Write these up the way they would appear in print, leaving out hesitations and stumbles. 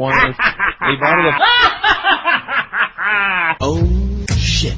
Oh, shit.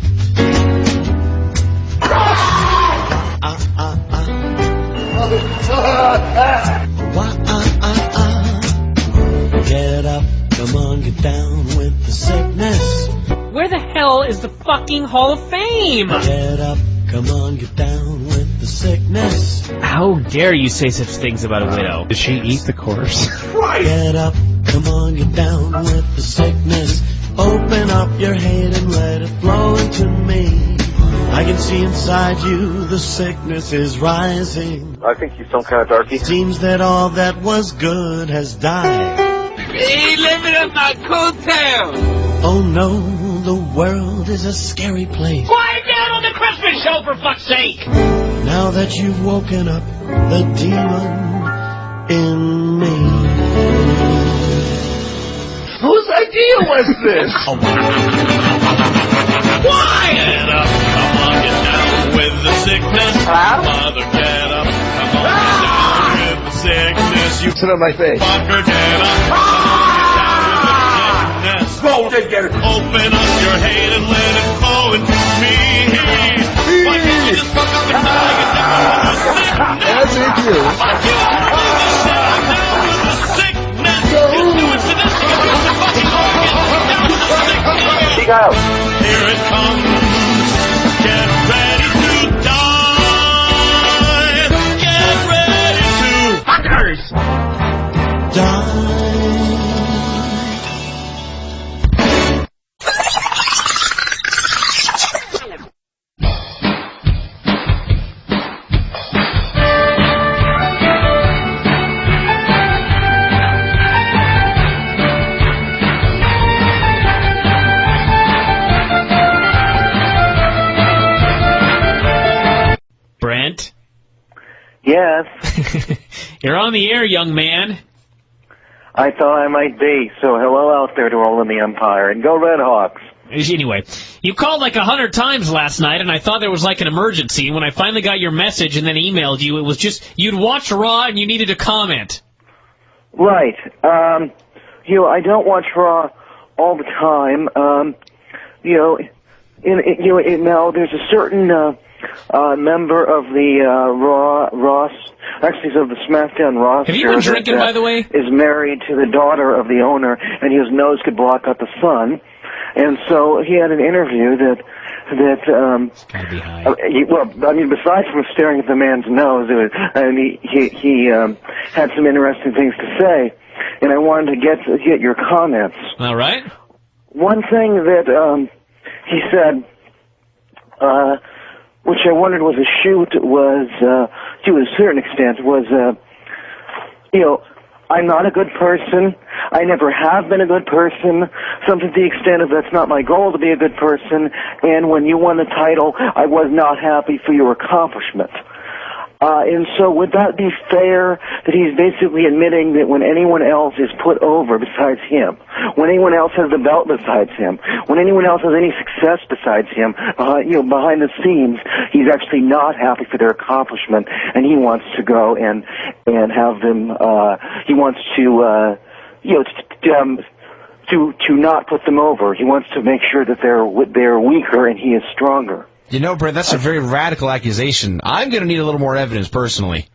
Get up, come on, get down with the sickness. Where the hell is the fucking Hall of Fame? Get up, come on, get down with the sickness. How dare you say such things about a widow? Did she eat the corpse? Right. Get up, come on, get down with the sickness. Open up your head and let it flow into me. I can see inside you the sickness is rising. I think he's some kind of darky. Seems that all that was good has died. He living up my coattails. Oh no, the world is a scary place. Quiet down on the Christmas show, for fuck's sake! Now that you've woken up the demon in me. Whose idea was this? Why? Get up, come on, get down with the sickness. Mother, get up, come on, get down with the sickness. You sit on my face. fucker, get up, come on, get down with the sickness. Get it. Open up your hate and let it flow into me. Why can't you just fuck up and die? Get down with the sickness. That's it, you. Why can't you do this shit? I'm down with the sickness. Just do it to this. You can do the fucking organ. Get down with the sickness. Speak out. Here it comes. Get ready to die. Get ready to fuckers. Die. Brent? Yes, You're on the air, young man. I thought I might be. So hello out there to all in the Empire, and go Red Hawks. Anyway, you called like 100 times last night, and I thought there was like an emergency. And when I finally got your message and then emailed you, it was just you'd watched Raw and you needed to comment. Right. I don't watch Raw all the time. Now there's a certain member of the of the SmackDown roster. Have you been drinking, by the way? Is married to the daughter of the owner, and his nose could block out the sun. And so he had an interview that It's gotta be high. besides from staring at the man's nose, he had some interesting things to say, and I wanted to get your comments. All right. One thing that he said, which I wondered was a shoot, was to a certain extent was I'm not a good person. I never have been a good person. Something to the extent of that's not my goal to be a good person. And when you won the title, I was not happy for your accomplishment. And so would that be fair that he's basically admitting that when anyone else is put over besides him, when anyone else has the belt besides him, when anyone else has any success besides him, behind the scenes, he's actually not happy for their accomplishment, and he wants to go and have them, he wants to not put them over. He wants to make sure that they're weaker and he is stronger. You know, Brent, that's a very radical accusation. I'm going to need a little more evidence, personally.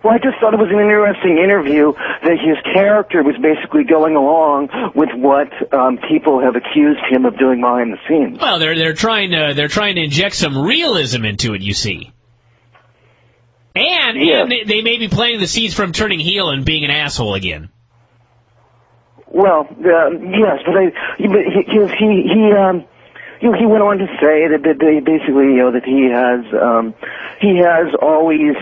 Well, I just thought it was an interesting interview that his character was basically going along with what people have accused him of doing behind the scenes. Well, they're trying to inject some realism into it, you see. And they may be planting the seeds from turning heel and being an asshole again. Well, yes, but he went on to say that basically, that he has always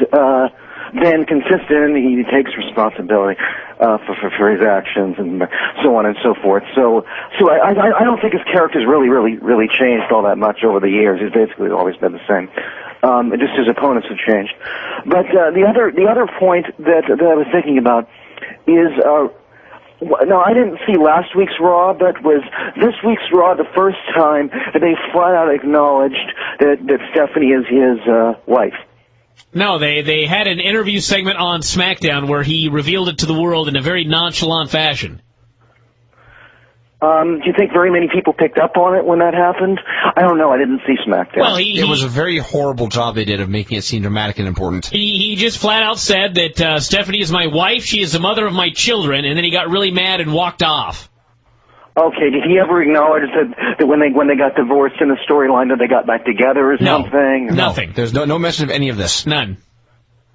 been consistent. He takes responsibility for his actions and so on and so forth. So I don't think his character's really changed all that much over the years. He's basically always been the same. Just his opponents have changed. But the other point that I was thinking about is. No, I didn't see last week's Raw, but was this week's Raw the first time that they flat out acknowledged that Stephanie is his wife? No, they had an interview segment on SmackDown where he revealed it to the world in a very nonchalant fashion. Do you think very many people picked up on it when that happened? I don't know. I didn't see SmackDown. Well, it was a very horrible job they did of making it seem dramatic and important. He just flat out said that Stephanie is my wife, she is the mother of my children, and then he got really mad and walked off. Okay, did he ever acknowledge that when they got divorced in the storyline that they got back together or something? Nothing. There's no mention of any of this. None.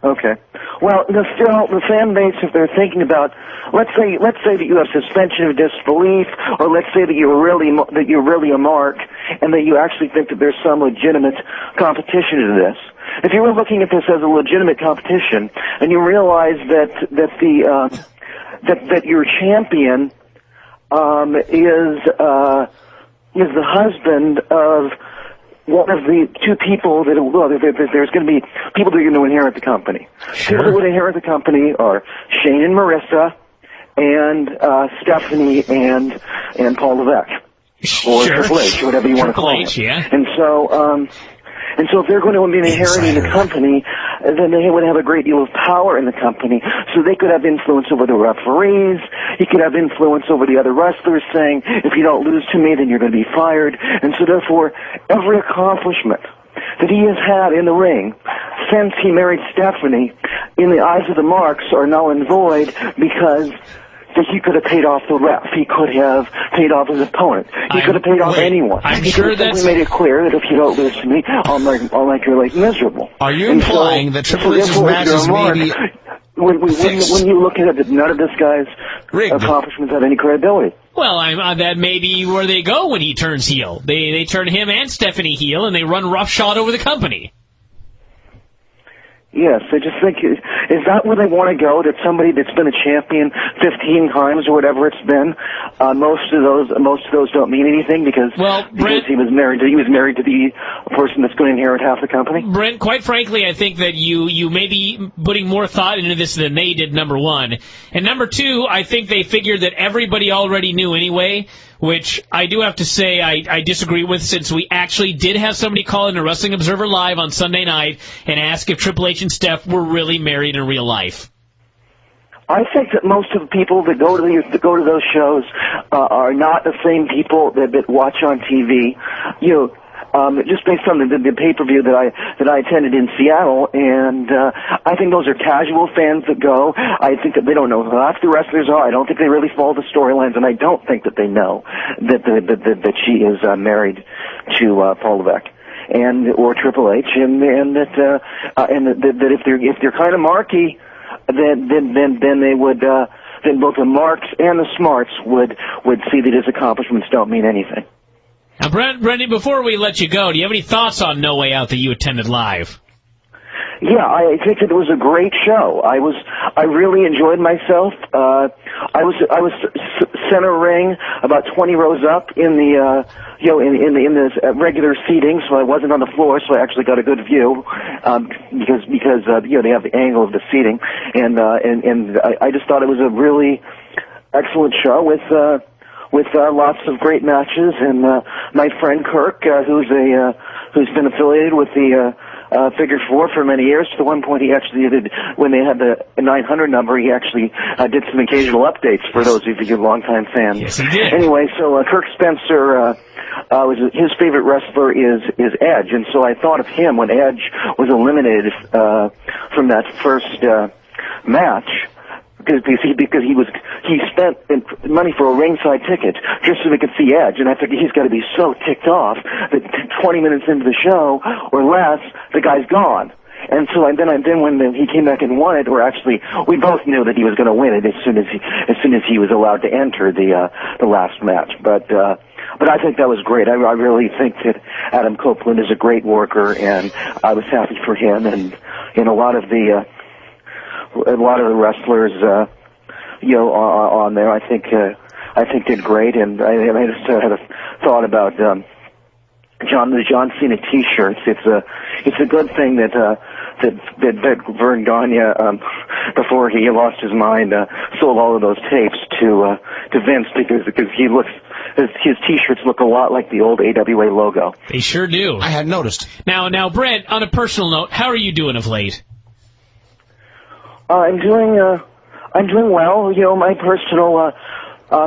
Okay. Well, the fan base, if they're thinking about, let's say that you have suspension of disbelief, or let's say that you're really a mark, and that you actually think that there's some legitimate competition to this. If you were looking at this as a legitimate competition, and you realize that your champion is the husband of one of the two people that, well, there's going to be people that are going to inherit the company. Sure. People that would inherit the company are Shane and Marissa, and Stephanie and Paul Levesque, or Sure. Triple H, whatever you want to call H, it. yeah. And so if they're going to be inheriting the company, then they would have a great deal of power in the company. So they could have influence over the referees. He could have influence over the other wrestlers, saying, if you don't lose to me, then you're going to be fired. And so therefore, every accomplishment that he has had in the ring since he married Stephanie, in the eyes of the marks, are null and void, because that he could have paid off the ref. He could have paid off his opponent. He could have paid off anyone. I'm he sure could have simply made it clear that if you don't lose to me, I'll make your life miserable. Are you implying that Triple H's matches maybe... When you look at it, none of this guy's accomplishments have any credibility. Well, that may be where they go when he turns heel. They turn him and Stephanie heel, and they run roughshod over the company. Yes, I just think, is that where they want to go? That somebody that's been a champion 15 times or whatever it's been, most of those don't mean anything because Brent, he was married to the person that's going to inherit half the company. Brent, quite frankly, I think that you may be putting more thought into this than they did, number one. And number two, I think they figured that everybody already knew anyway, which I do have to say I disagree with, since we actually did have somebody call into Wrestling Observer Live on Sunday night and ask if Triple H and Steph were really married in real life. I think that most of the people that go to those shows are not the same people that watch on TV. Just based on the pay-per-view that I attended in Seattle, and I think those are casual fans that go. I think that they don't know who half the wrestlers are. I don't think they really follow the storylines, and I don't think that they know that she is married to Paul Levesque or Triple H, and that if they're kind of marky, then they would. Then both the marks and the smarts would see that his accomplishments don't mean anything. Now, Brendan, before we let you go, do you have any thoughts on No Way Out that you attended live? Yeah, I think it was a great show. I really enjoyed myself. I was center ring, about 20 rows up in the in the regular seating, so I wasn't on the floor, so I actually got a good view because they have the angle of the seating, and I just thought it was a really excellent show with lots of great matches, and my friend Kirk, who's been affiliated with the Figure 4 for many years. To one point, he actually did, when they had the 900 number, he actually did some occasional updates for those of you longtime fans. Yes, he did. Anyway, so Kirk Spencer, his favorite wrestler is Edge, and so I thought of him when Edge was eliminated from that first match. Because he spent money for a ringside ticket just so they could see Edge, and I figured he's got to be so ticked off that 20 minutes into the show or less, the guy's gone. And so then when he came back and won it, or actually we both knew that he was going to win it as soon as he was allowed to enter the last match. But I think that was great. I really think that Adam Copeland is a great worker, and I was happy for him, and a lot of the wrestlers, on there, I think did great. And I just had a thought about the John Cena T-shirts. It's a good thing that Vern Gagne, before he lost his mind, sold all of those tapes to Vince because his T-shirts look a lot like the old AWA logo. They sure do. I had noticed. Now, Brent, on a personal note, how are you doing of late? I'm doing well. My personal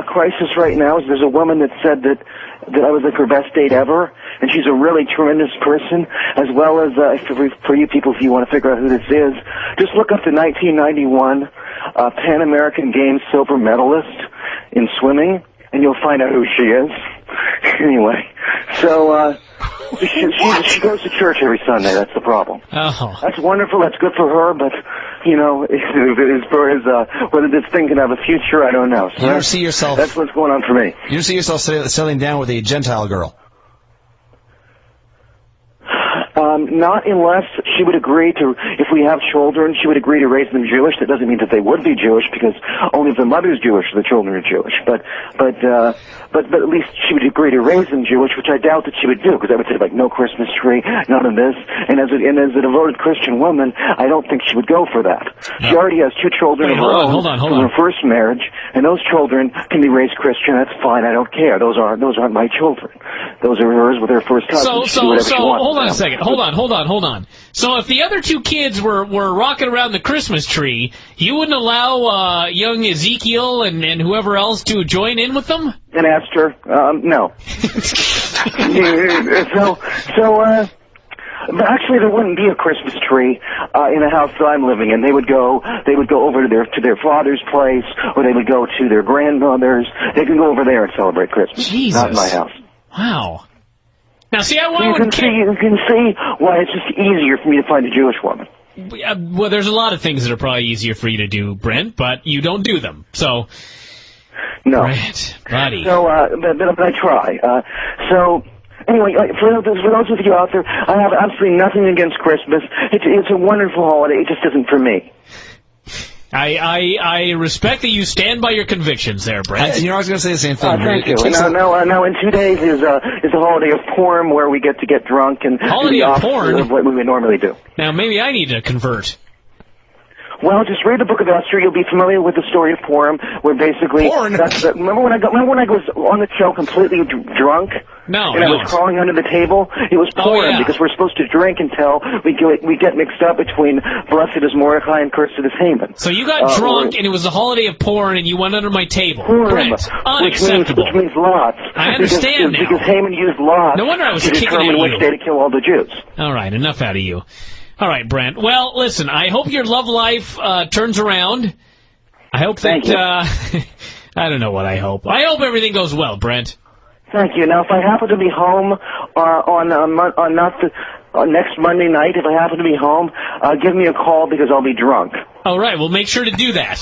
crisis right now is there's a woman that said that I was like her best date ever, and she's a really tremendous person, as well as for you people, if you want to figure out who this is, just look up the 1991 Pan American Games silver medalist in swimming, and you'll find out who she is. Anyway, so she goes to church every Sunday. That's the problem. Oh. That's wonderful. That's good for her, but you know, as far as whether this thing can have a future, I don't know. So you don't see yourself. That's what's going on for me. You don't see yourself settling down with a Gentile girl. Not unless she would agree to, if we have children, she would agree to raise them Jewish. That doesn't mean that they would be Jewish, because only if the mother's Jewish, the children are Jewish. But at least she would agree to raise them Jewish, which I doubt that she would do, because I would say, like, no Christmas tree, none of this. And as a devoted Christian woman, I don't think she would go for that. No. She already has 2 children of her own from her first marriage, and those children can be raised Christian. That's fine. I don't care. Those aren't my children. Those are hers with her first husband. So hold on a second. Hold on. So if the other 2 kids were rocking around the Christmas tree, you wouldn't allow young Ezekiel and whoever else to join in with them? And Esther, no. But actually, there wouldn't be a Christmas tree in the house that I'm living in. They would go over to their father's place, or they would go to their grandmother's. They can go over there and celebrate Christmas. Jesus. Not in my house. Wow. Now, see, you can see why it's just easier for me to find a Jewish woman. Well, there's a lot of things that are probably easier for you to do, Brent, but you don't do them. So, no, Brent, buddy. So, but I try. So, anyway, for those of you out there, I have absolutely nothing against Christmas. It's a wonderful holiday. It just isn't for me. I respect that you stand by your convictions there, Brent. I was going to say the same thing. Thank you. Now, in 2 days is a holiday of Purim, where we get to get drunk and do the opposite of what we would normally do. Now, maybe I need to convert. Well, just read the book of Esther. You'll be familiar with the story of Purim, where basically remember when I was on the show completely drunk? No, and I was crawling under the table? It was Purim, because we're supposed to drink until we get mixed up between blessed is Mordecai and cursed is Haman. So you got drunk, and it was the holiday of Purim, and you went under my table. Purim, Brent, unacceptable. Which means lots. I understand now. Because Haman used lots no wonder I was to determine which day to kill all the Jews. All right, enough out of you. All right, Brent. Well, listen, I hope your love life turns around. I hope that, I don't know what I hope. I hope everything goes well, Brent. Thank you. Now, if I happen to be home on next Monday night, if I happen to be home, give me a call, because I'll be drunk. All right, we'll make sure to do that.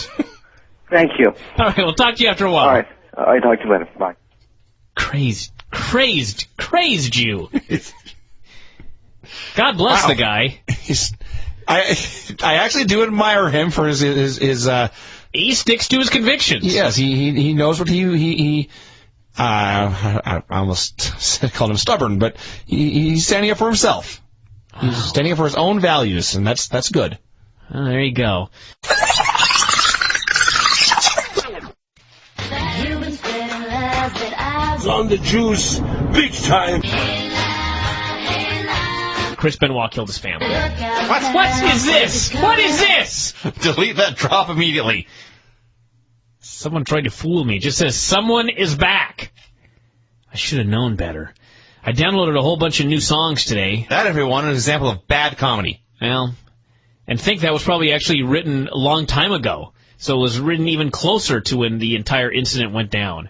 Thank you. All right, we'll talk to you after a while. All right. I'll talk to you later. Bye. Crazed Jew. God bless the guy. I actually do admire him for his he sticks to his convictions. Yes, he knows what I almost called him stubborn, but he's standing up for himself. He's standing up for his own values, and that's good. Oh, there you go. On the juice, big time. Chris Benoit killed his family. What is this? What is this? Delete that drop immediately. Someone tried to fool me. It just says, someone is back. I should have known better. I downloaded a whole bunch of new songs today. That, everyone, is an example of bad comedy. Well, and think that was probably actually written a long time ago. So it was written even closer to when the entire incident went down.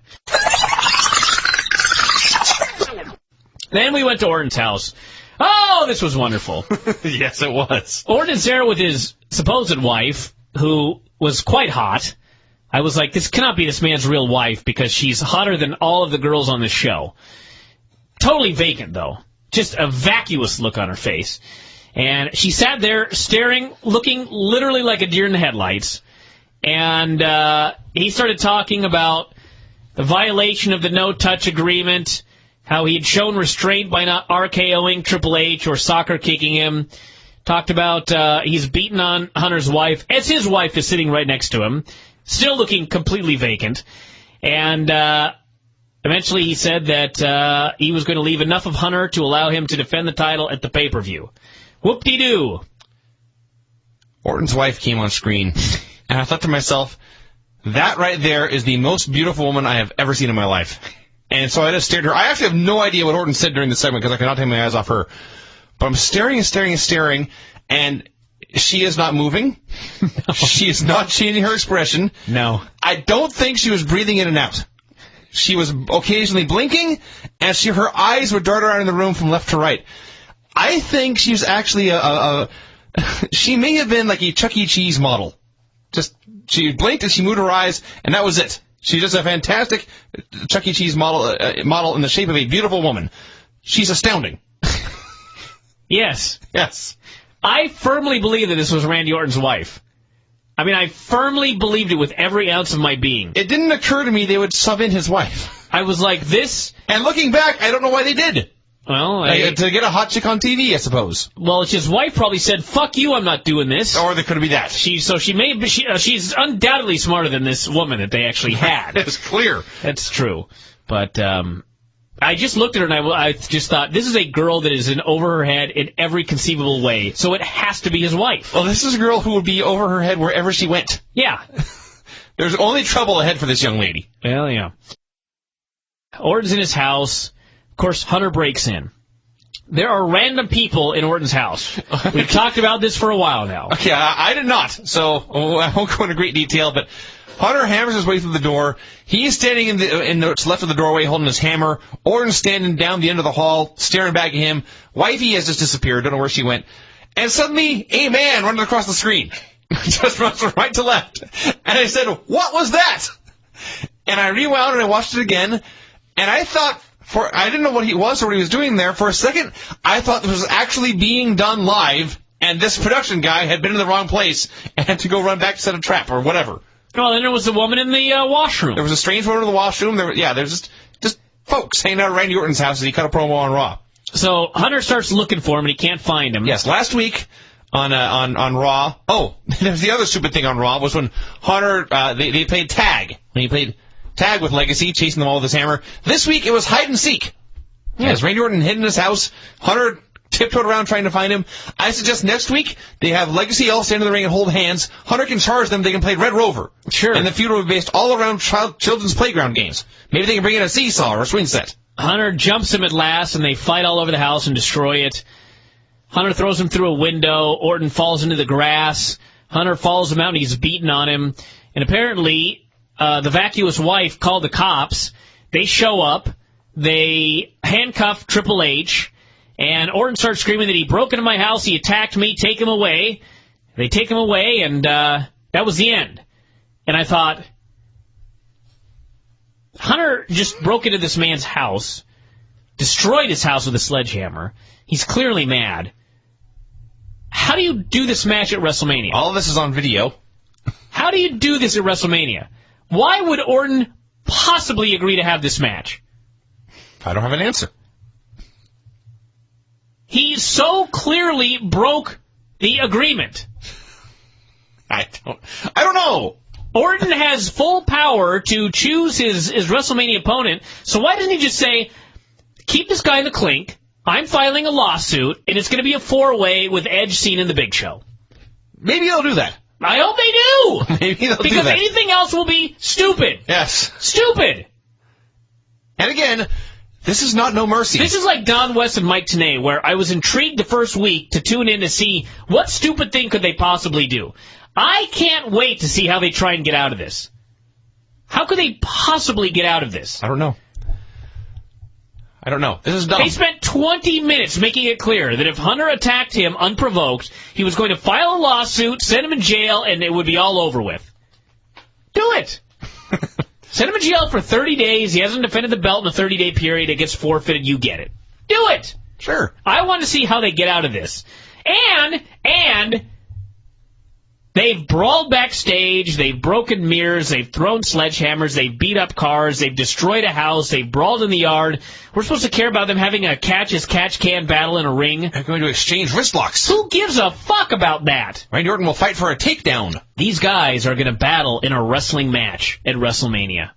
Then we went to Orton's house. Oh, this was wonderful. Yes, it was. Orton's there with his supposed wife, who was quite hot. I was like, this cannot be this man's real wife, because she's hotter than all of the girls on this show. Totally vacant, though. Just a vacuous look on her face. And she sat there staring, looking literally like a deer in the headlights. And he started talking about the violation of the no-touch agreement, how he had shown restraint by not RKOing Triple H or soccer kicking him. Talked about he's beaten on Hunter's wife, as his wife is sitting right next to him, still looking completely vacant. And eventually he said that he was going to leave enough of Hunter to allow him to defend the title at the pay-per-view. Whoop-de-doo. Orton's wife came on screen, and I thought to myself, That right there is the most beautiful woman I have ever seen in my life. And so I just stared at her. I actually have no idea what Orton said during the segment because I cannot take my eyes off her. But I'm staring and staring and staring, and she is not moving. No. She is not changing her expression. No. I don't think she was breathing in and out. She was occasionally blinking, and her eyes would dart around in the room from left to right. I think she was actually she may have been like a Chuck E. Cheese model. Just, she blinked and she moved her eyes, and that was it. She's just a fantastic Chuck E. Cheese model in the shape of a beautiful woman. She's astounding. Yes. Yes. I firmly believe that this was Randy Orton's wife. I mean, I firmly believed it with every ounce of my being. It didn't occur to me they would sub in his wife. I was like, this... And looking back, I don't know why they did. Well, to get a hot chick on TV, I suppose. Well, his wife probably said, "Fuck you, I'm not doing this." Or there could be that. She's undoubtedly smarter than this woman that they actually had. It's clear. That's true. But I just looked at her and I just thought, this is a girl that is in over her head in every conceivable way. So it has to be his wife. Well, this is a girl who would be over her head wherever she went. Yeah. There's only trouble ahead for this young lady. Well, yeah. Orton's in his house. Of course, Hunter breaks in. There are random people in Orton's house. We've talked about this for a while now. Okay, I did not, so I won't go into great detail, but Hunter hammers his way through the door. He's standing in the left of the doorway holding his hammer. Orton's standing down the end of the hall, staring back at him. Wifey has just disappeared, don't know where she went. And suddenly, a man running across the screen. Just runs from right to left. And I said, what was that? And I rewound and I watched it again, and I thought... I didn't know what he was or what he was doing there. For a second, I thought this was actually being done live, and this production guy had been in the wrong place and had to go run back to set a trap or whatever. Oh, then there was the woman in the washroom. There was a strange woman in the washroom. There's just folks hanging out at Randy Orton's house as he cut a promo on Raw. So Hunter starts looking for him, and he can't find him. Yes, last week on Raw. Oh, there's the other stupid thing on Raw was when Hunter they played tag. When he played tag with Legacy, chasing them all with his hammer. This week, it was hide and seek. Yeah. As Randy Orton hid in his house, Hunter tiptoed around trying to find him. I suggest next week, they have Legacy all stand in the ring and hold hands. Hunter can charge them. They can play Red Rover. Sure. And the feud will be based all around children's playground games. Maybe they can bring in a seesaw or a swing set. Hunter jumps him at last, and they fight all over the house and destroy it. Hunter throws him through a window. Orton falls into the grass. Hunter follows him out, and he's beating on him. And apparently... the vacuous wife called the cops. They show up. They handcuff Triple H. And Orton starts screaming that he broke into my house. He attacked me. Take him away. They take him away, and that was the end. And I thought, Hunter just broke into this man's house, destroyed his house with a sledgehammer. He's clearly mad. How do you do this match at WrestleMania? All of this is on video. How do you do this at WrestleMania? Why would Orton possibly agree to have this match? I don't have an answer. He so clearly broke the agreement. I don't know. Orton has full power to choose his WrestleMania opponent, so why doesn't he just say, keep this guy in the clink, I'm filing a lawsuit, and it's going to be a four-way with Edge, Cena, and the Big Show. Maybe they'll do that. I hope they do. Maybe they'll do that. Because anything else will be stupid. Yes. Stupid. And again, this is not No Mercy. This is like Don West and Mike Tenay, where I was intrigued the first week to tune in to see what stupid thing could they possibly do. I can't wait to see how they try and get out of this. How could they possibly get out of this? I don't know. This is dumb. They spent 20 minutes making it clear that if Hunter attacked him unprovoked, he was going to file a lawsuit, send him in jail, and it would be all over with. Do it. Send him in jail for 30 days. He hasn't defended the belt in a 30-day period. It gets forfeited. You get it. Do it. Sure. I want to see how they get out of this. And they've brawled backstage, they've broken mirrors, they've thrown sledgehammers, they've beat up cars, they've destroyed a house, they've brawled in the yard. We're supposed to care about them having a catch-as-catch-can battle in a ring. They're going to exchange wrist locks. Who gives a fuck about that? Randy Orton will fight for a takedown. These guys are going to battle in a wrestling match at WrestleMania.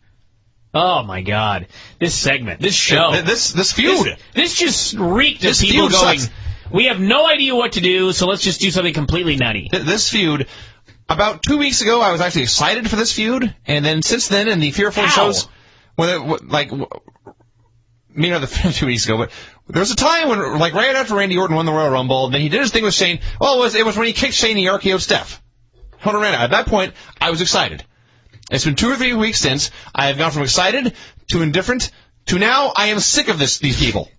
Oh, my God. This segment, this show. This feud. This just reeked of people going, we have no idea what to do, so let's just do something completely nutty. This feud, About 2 weeks ago, I was actually excited for this feud, and then since then, in the Fear 4 shows, maybe not the 2 weeks ago, but there was a time when, like, right after Randy Orton won the Royal Rumble, then he did his thing with Shane. Well, it was when he kicked Shane, he RKO'd Steph. At that point, I was excited. It's been 2 or 3 weeks since I have gone from excited to indifferent to now I am sick of these people.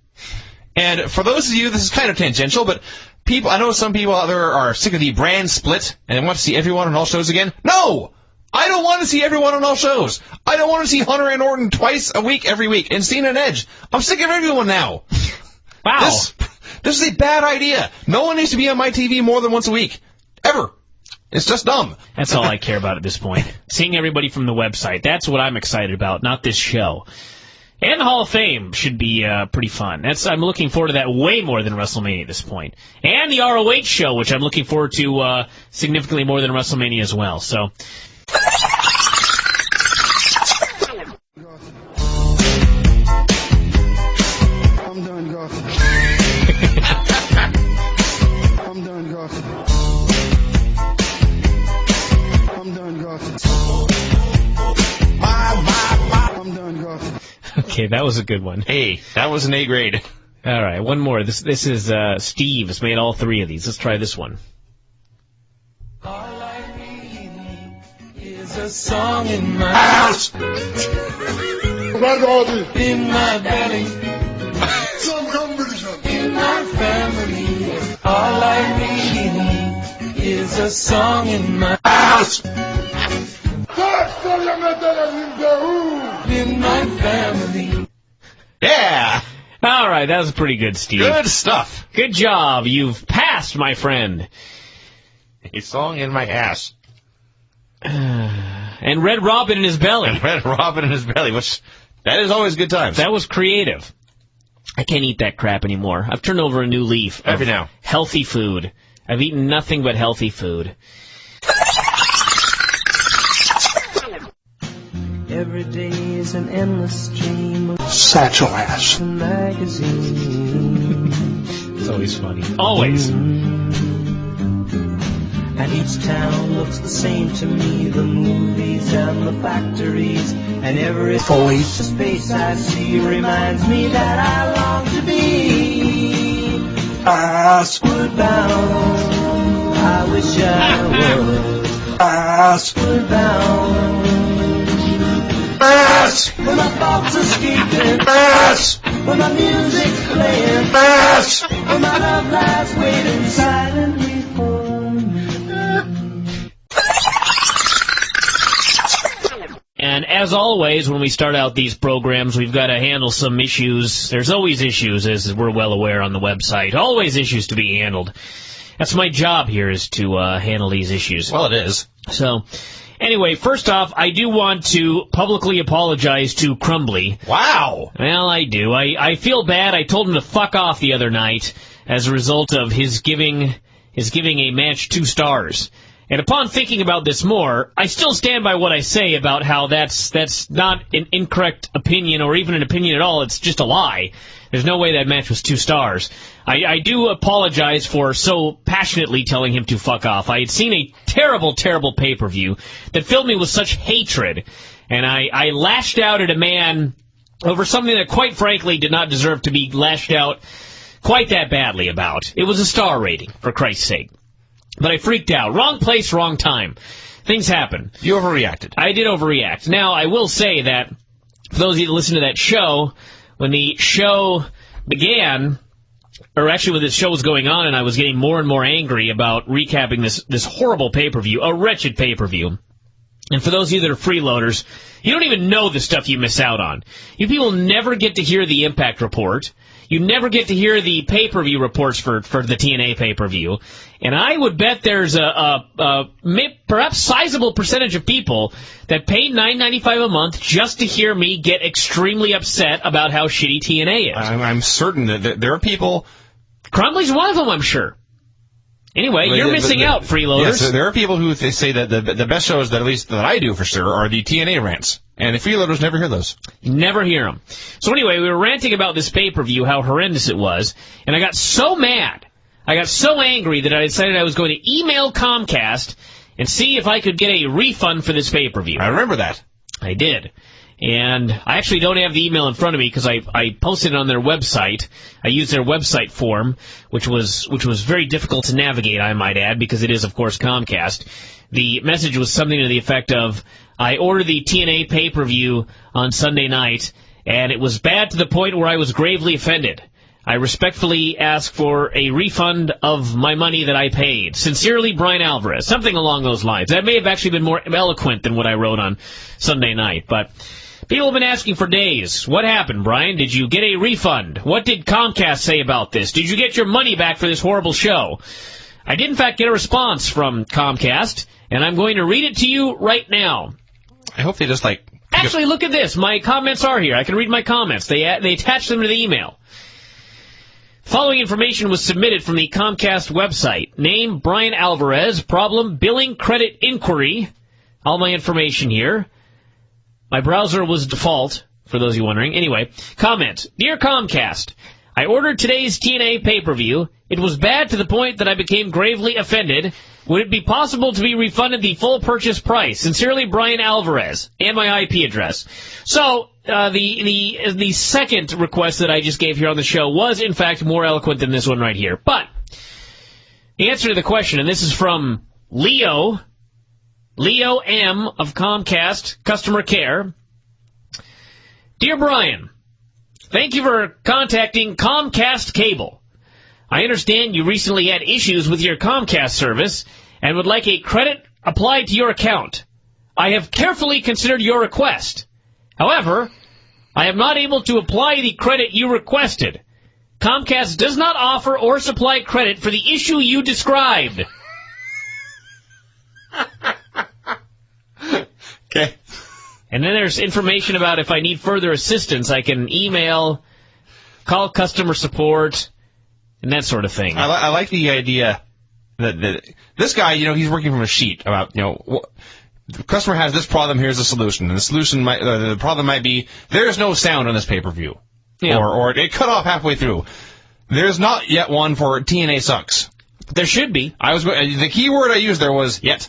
And for those of you, this is kind of tangential, but I know some people out there are sick of the brand split and want to see everyone on all shows again. No! I don't want to see everyone on all shows. I don't want to see Hunter and Orton twice a week, every week, and Cena and Edge. I'm sick of everyone now. Wow. This is a bad idea. No one needs to be on my TV more than once a week. Ever. It's just dumb. That's all I care about at this point. Seeing everybody from the website. That's what I'm excited about, not this show. And the Hall of Fame should be pretty fun. I'm looking forward to that way more than WrestleMania at this point. And the ROH show, which I'm looking forward to significantly more than WrestleMania as well. So... I'm done, Goth. I'm done, Goth. I'm done, Goth. I'm done, Goth. Okay, that was a good one. Hey, that was an A grade. All right, one more. This is Steve has made all three of these. Let's try this one. All I need is a song in my house. In my belly. In my family. All I need is a song in my house. In my family. Yeah! All right, that was pretty good, Steve. Good stuff. Good job. You've passed, my friend. A song in my ass. And Red Robin in his belly. And Red Robin in his belly, which, that is always good times. That was creative. I can't eat that crap anymore. I've turned over a new leaf. Every now. Healthy food. I've eaten nothing but healthy food. Every day is an endless stream of Satchel ass. magazines. It's always funny. Always. And each town looks the same to me. The movies and the factories. And every space I see reminds me that I long to be Westward bound. I wish I was Westward bound. When my thoughts are escaping, when my music's playing, when my love lies waiting silently for me. And as always, when we start out these programs, we've got to handle some issues. There's always issues, as we're well aware on the website. Always issues to be handled. That's my job here, is to handle these issues. Well, it is. So... anyway, first off, I do want to publicly apologize to Crumbly. Wow! Well, I do. I feel bad. I told him to fuck off the other night as a result of his giving a match 2 stars. And upon thinking about this more, I still stand by what I say about how that's not an incorrect opinion or even an opinion at all. It's just a lie. There's no way that match was 2 stars. I do apologize for so passionately telling him to fuck off. I had seen a terrible, terrible pay-per-view that filled me with such hatred, and I lashed out at a man over something that, quite frankly, did not deserve to be lashed out quite that badly about. It was a star rating, for Christ's sake. But I freaked out. Wrong place, wrong time. Things happen. You overreacted. I did overreact. Now, I will say that, for those of you that listen to that show, when the show began, or actually when the show was going on and I was getting more and more angry about recapping this horrible pay-per-view, a wretched pay-per-view. And for those of you that are freeloaders, you don't even know the stuff you miss out on. You people never get to hear the Impact Report. You never get to hear the pay-per-view reports for the TNA pay-per-view. And I would bet there's a perhaps sizable percentage of people that pay $9.95 a month just to hear me get extremely upset about how shitty TNA is. I'm certain that there are people... Crumbly's one of them, I'm sure. Anyway, you're missing out, freeloaders. Yes, there are people who they say that the best shows, that at least that I do for sure, are the TNA rants. And the freeloaders never hear those. Never hear them. So anyway, we were ranting about this pay-per-view, how horrendous it was, and I got so mad, I got so angry that I decided I was going to email Comcast and see if I could get a refund for this pay-per-view. I remember that. I did. And I actually don't have the email in front of me because I posted it on their website. I used their website form, which was very difficult to navigate, I might add, because it is, of course, Comcast. The message was something to the effect of, I ordered the TNA pay-per-view on Sunday night, and it was bad to the point where I was gravely offended. I respectfully ask for a refund of my money that I paid. Sincerely, Bryan Alvarez. Something along those lines. That may have actually been more eloquent than what I wrote on Sunday night, but people have been asking for days. What happened, Bryan? Did you get a refund? What did Comcast say about this? Did you get your money back for this horrible show? I did, in fact, get a response from Comcast, and I'm going to read it to you right now. I hope they just, Actually, look at this. My comments are here. I can read my comments. They attach them to the email. Following information was submitted from the Comcast website. Name, Bryan Alvarez. Problem, billing credit inquiry. All my information here. My browser was default, for those of you wondering. Anyway, comment. Dear Comcast, I ordered today's TNA pay-per-view. It was bad to the point that I became gravely offended. Would it be possible to be refunded the full purchase price? Sincerely, Bryan Alvarez. And my IP address. So, the second request that I just gave here on the show was, in fact, more eloquent than this one right here. But, the answer to the question, and this is from Leo M. of Comcast Customer Care. Dear Bryan, thank you for contacting Comcast Cable. I understand you recently had issues with your Comcast service and would like a credit applied to your account. I have carefully considered your request. However, I am not able to apply the credit you requested. Comcast does not offer or supply credit for the issue you described. Okay. And then there's information about if I need further assistance, I can email, call customer support, and that sort of thing. I like the idea that this guy, he's working from a sheet about, the customer has this problem, here's the solution. And the solution the problem might be, there's no sound on this pay-per-view. Yeah. Or it cut off halfway through. There's not yet one for TNA sucks. There should be. The key word I used there was yet.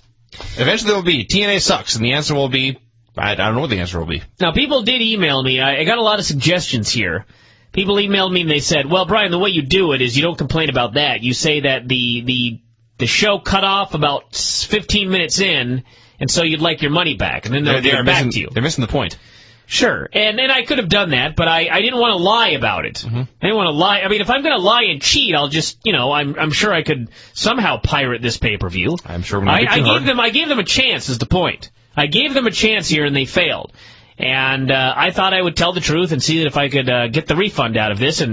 Eventually there will be TNA sucks, and the answer will be, I don't know what the answer will be. Now, people did email me. I got a lot of suggestions here. People emailed me and they said, well, Bryan, the way you do it is you don't complain about that. You say that the show cut off about 15 minutes in, and so you'd like your money back, and then they'll get it back to you. They're missing the point. Sure, and I could have done that, but I didn't want to lie about it. Mm-hmm. I didn't want to lie. I mean, if I'm going to lie and cheat, I'll just, I'm sure I could somehow pirate this pay-per-view. I'm sure. I gave them a chance, is the point. I gave them a chance here, and they failed. And I thought I would tell the truth and see if I could get the refund out of this,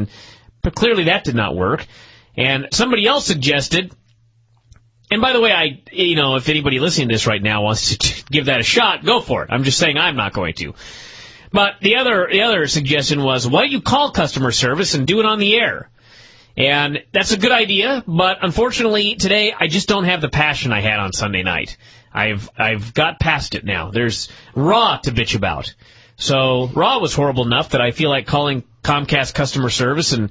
but clearly that did not work. And somebody else suggested, and by the way, if anybody listening to this right now wants to give that a shot, go for it. I'm just saying I'm not going to. But the other suggestion was, why don't you call customer service and do it on the air? And that's a good idea, but unfortunately today I just don't have the passion I had on Sunday night. I've got past it now. There's Raw to bitch about. So Raw was horrible enough that I feel like calling Comcast customer service, and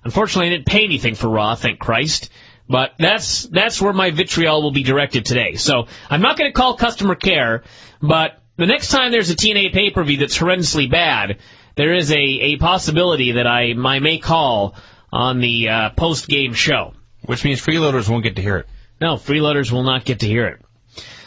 unfortunately I didn't pay anything for Raw, thank Christ. But that's where my vitriol will be directed today. So I'm not going to call customer care, but the next time there's a TNA pay-per-view that's horrendously bad, there is a possibility that I may call on the post-game show. Which means freeloaders won't get to hear it. No, freeloaders will not get to hear it.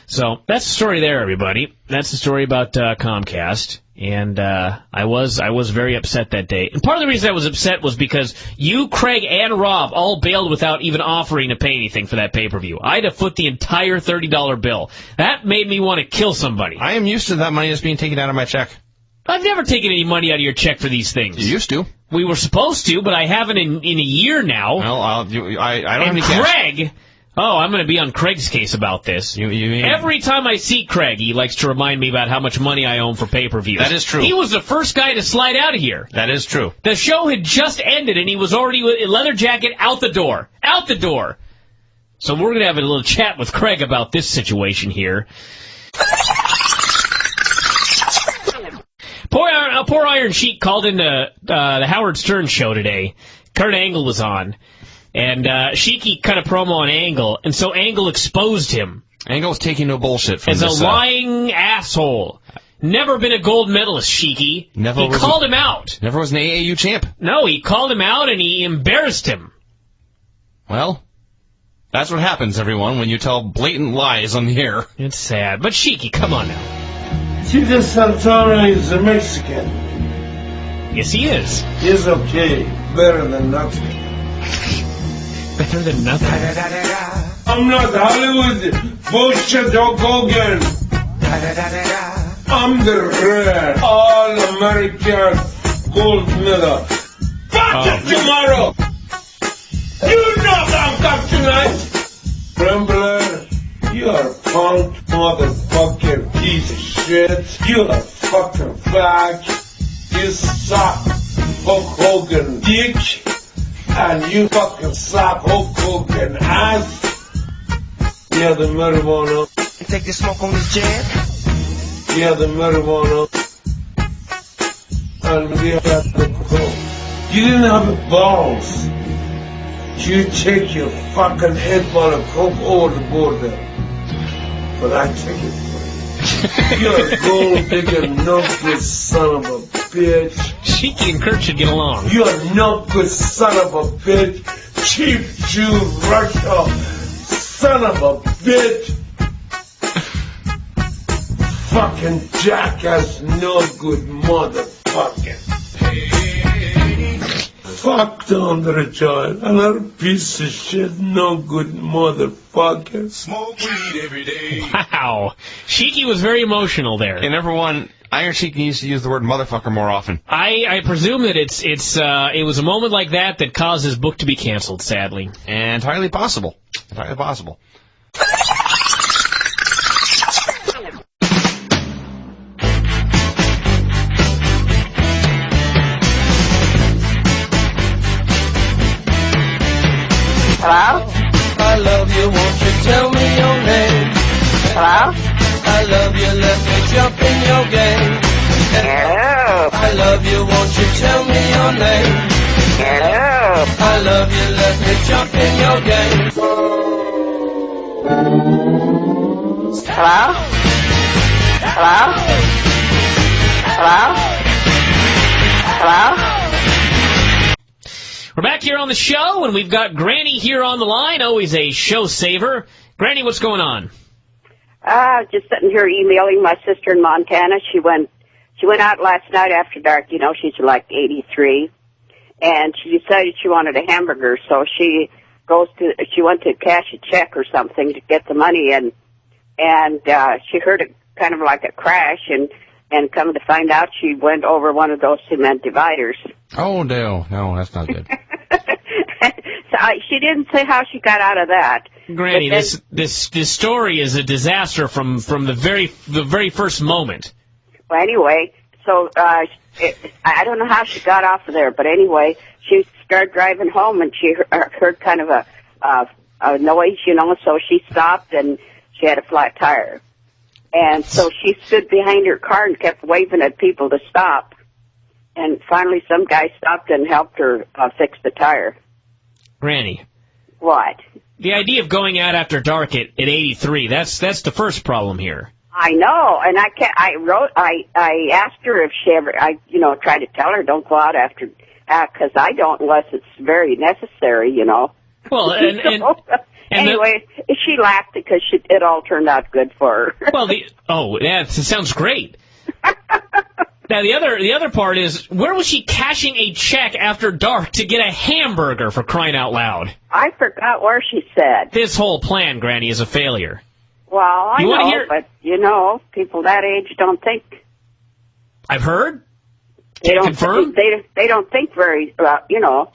So that's the story there, everybody. That's the story about Comcast. And I was very upset that day. And part of the reason I was upset was because you, Craig, and Rob all bailed without even offering to pay anything for that pay-per-view. I had to foot the entire $30 bill. That made me want to kill somebody. I am used to that money just being taken out of my check. I've never taken any money out of your check for these things. You used to. We were supposed to, but I haven't in a year now. Well, I don't have any cash. Craig... Oh, I'm going to be on Craig's case about this. Every time I see Craig, he likes to remind me about how much money I owe him for pay-per-views. That is true. He was the first guy to slide out of here. That is true. The show had just ended, and he was already with a leather jacket out the door. Out the door. So we're going to have a little chat with Craig about this situation here. Poor Iron Sheik called into the Howard Stern show today. Kurt Angle was on. And Sheiky cut a promo on Angle, and so Angle exposed him. Angel's taking no bullshit from As this. a lying asshole. Never been a gold medalist, Sheiky. He called him out. Never was an AAU champ. No, he called him out and he embarrassed him. Well, that's what happens, everyone, when you tell blatant lies on the air. It's sad. But Sheiky, come on now. Tito Santana is a Mexican. Yes, he is. He's okay. Better than nothing. Better than nothing. I'm not Hollywood bullshit Hulk Hogan. I'm the rare All-American gold medal. Fuck it tomorrow! You know I'm come tonight! Trembler, you are a punk motherfucking piece of shit. You are a fucking fag. You suck Hulk Hogan dick. And you fucking suck Hulk Hogan ass. Yeah, the marijuana. And take the smoke on this jam. Yeah, the marijuana. And we have the coke. You didn't have the balls. You take your fucking head ball of coke over the border. But I take it for you. You're a gold digger, no good son of a bitch. Sheiky and Kurt should get along. You're a no good son of a bitch. Cheap Jew, Russia, son of a bitch. Fucking jackass, no good motherfucker. Fuck the underjoy, another piece of shit, no good motherfucker. Smoke weed every day. Wow. Sheiky was very emotional there. And everyone, Iron Sheik needs to use the word motherfucker more often. I presume that it was a moment like that that caused his book to be canceled, sadly. Entirely possible. Entirely possible. Hello? I love you, won't you tell me your name? Hello? I love you, let me jump in your game. Hello? I love you, won't you tell me your name? Hello? I love you, let me jump in your game. Hello? Hello? Hello? Hello? We're back here on the show, and we've got Granny here on the line, always a show saver. Granny, what's going on? Just sitting here emailing my sister in Montana. She went out last night after dark. You know, she's like 83, and she decided she wanted a hamburger. So she went to cash a check or something to get the money, and she heard a kind of like a crash, and come to find out, she went over one of those cement dividers. Oh, no, that's not good. So she didn't say how she got out of that. Granny, this story is a disaster from the very first moment. Well, anyway, so I don't know how she got off of there, but anyway, she started driving home, and she heard kind of a noise, you know, so she stopped, and she had a flat tire. And so she stood behind her car and kept waving at people to stop. And finally some guy stopped and helped her fix the tire. Granny. What? The idea of going out after dark at 83, that's the first problem here. I know, and I asked her if she ever, tried to tell her don't go out after, because I don't unless it's very necessary, you know. Well, and anyway, she laughed because it all turned out good for her. Well, that sounds great. Now, the other part is, where was she cashing a check after dark to get a hamburger, for crying out loud? I forgot where she said. This whole plan, Granny, is a failure. Well, I know, but, people that age don't think. I've heard. They don't confirm? They don't think very,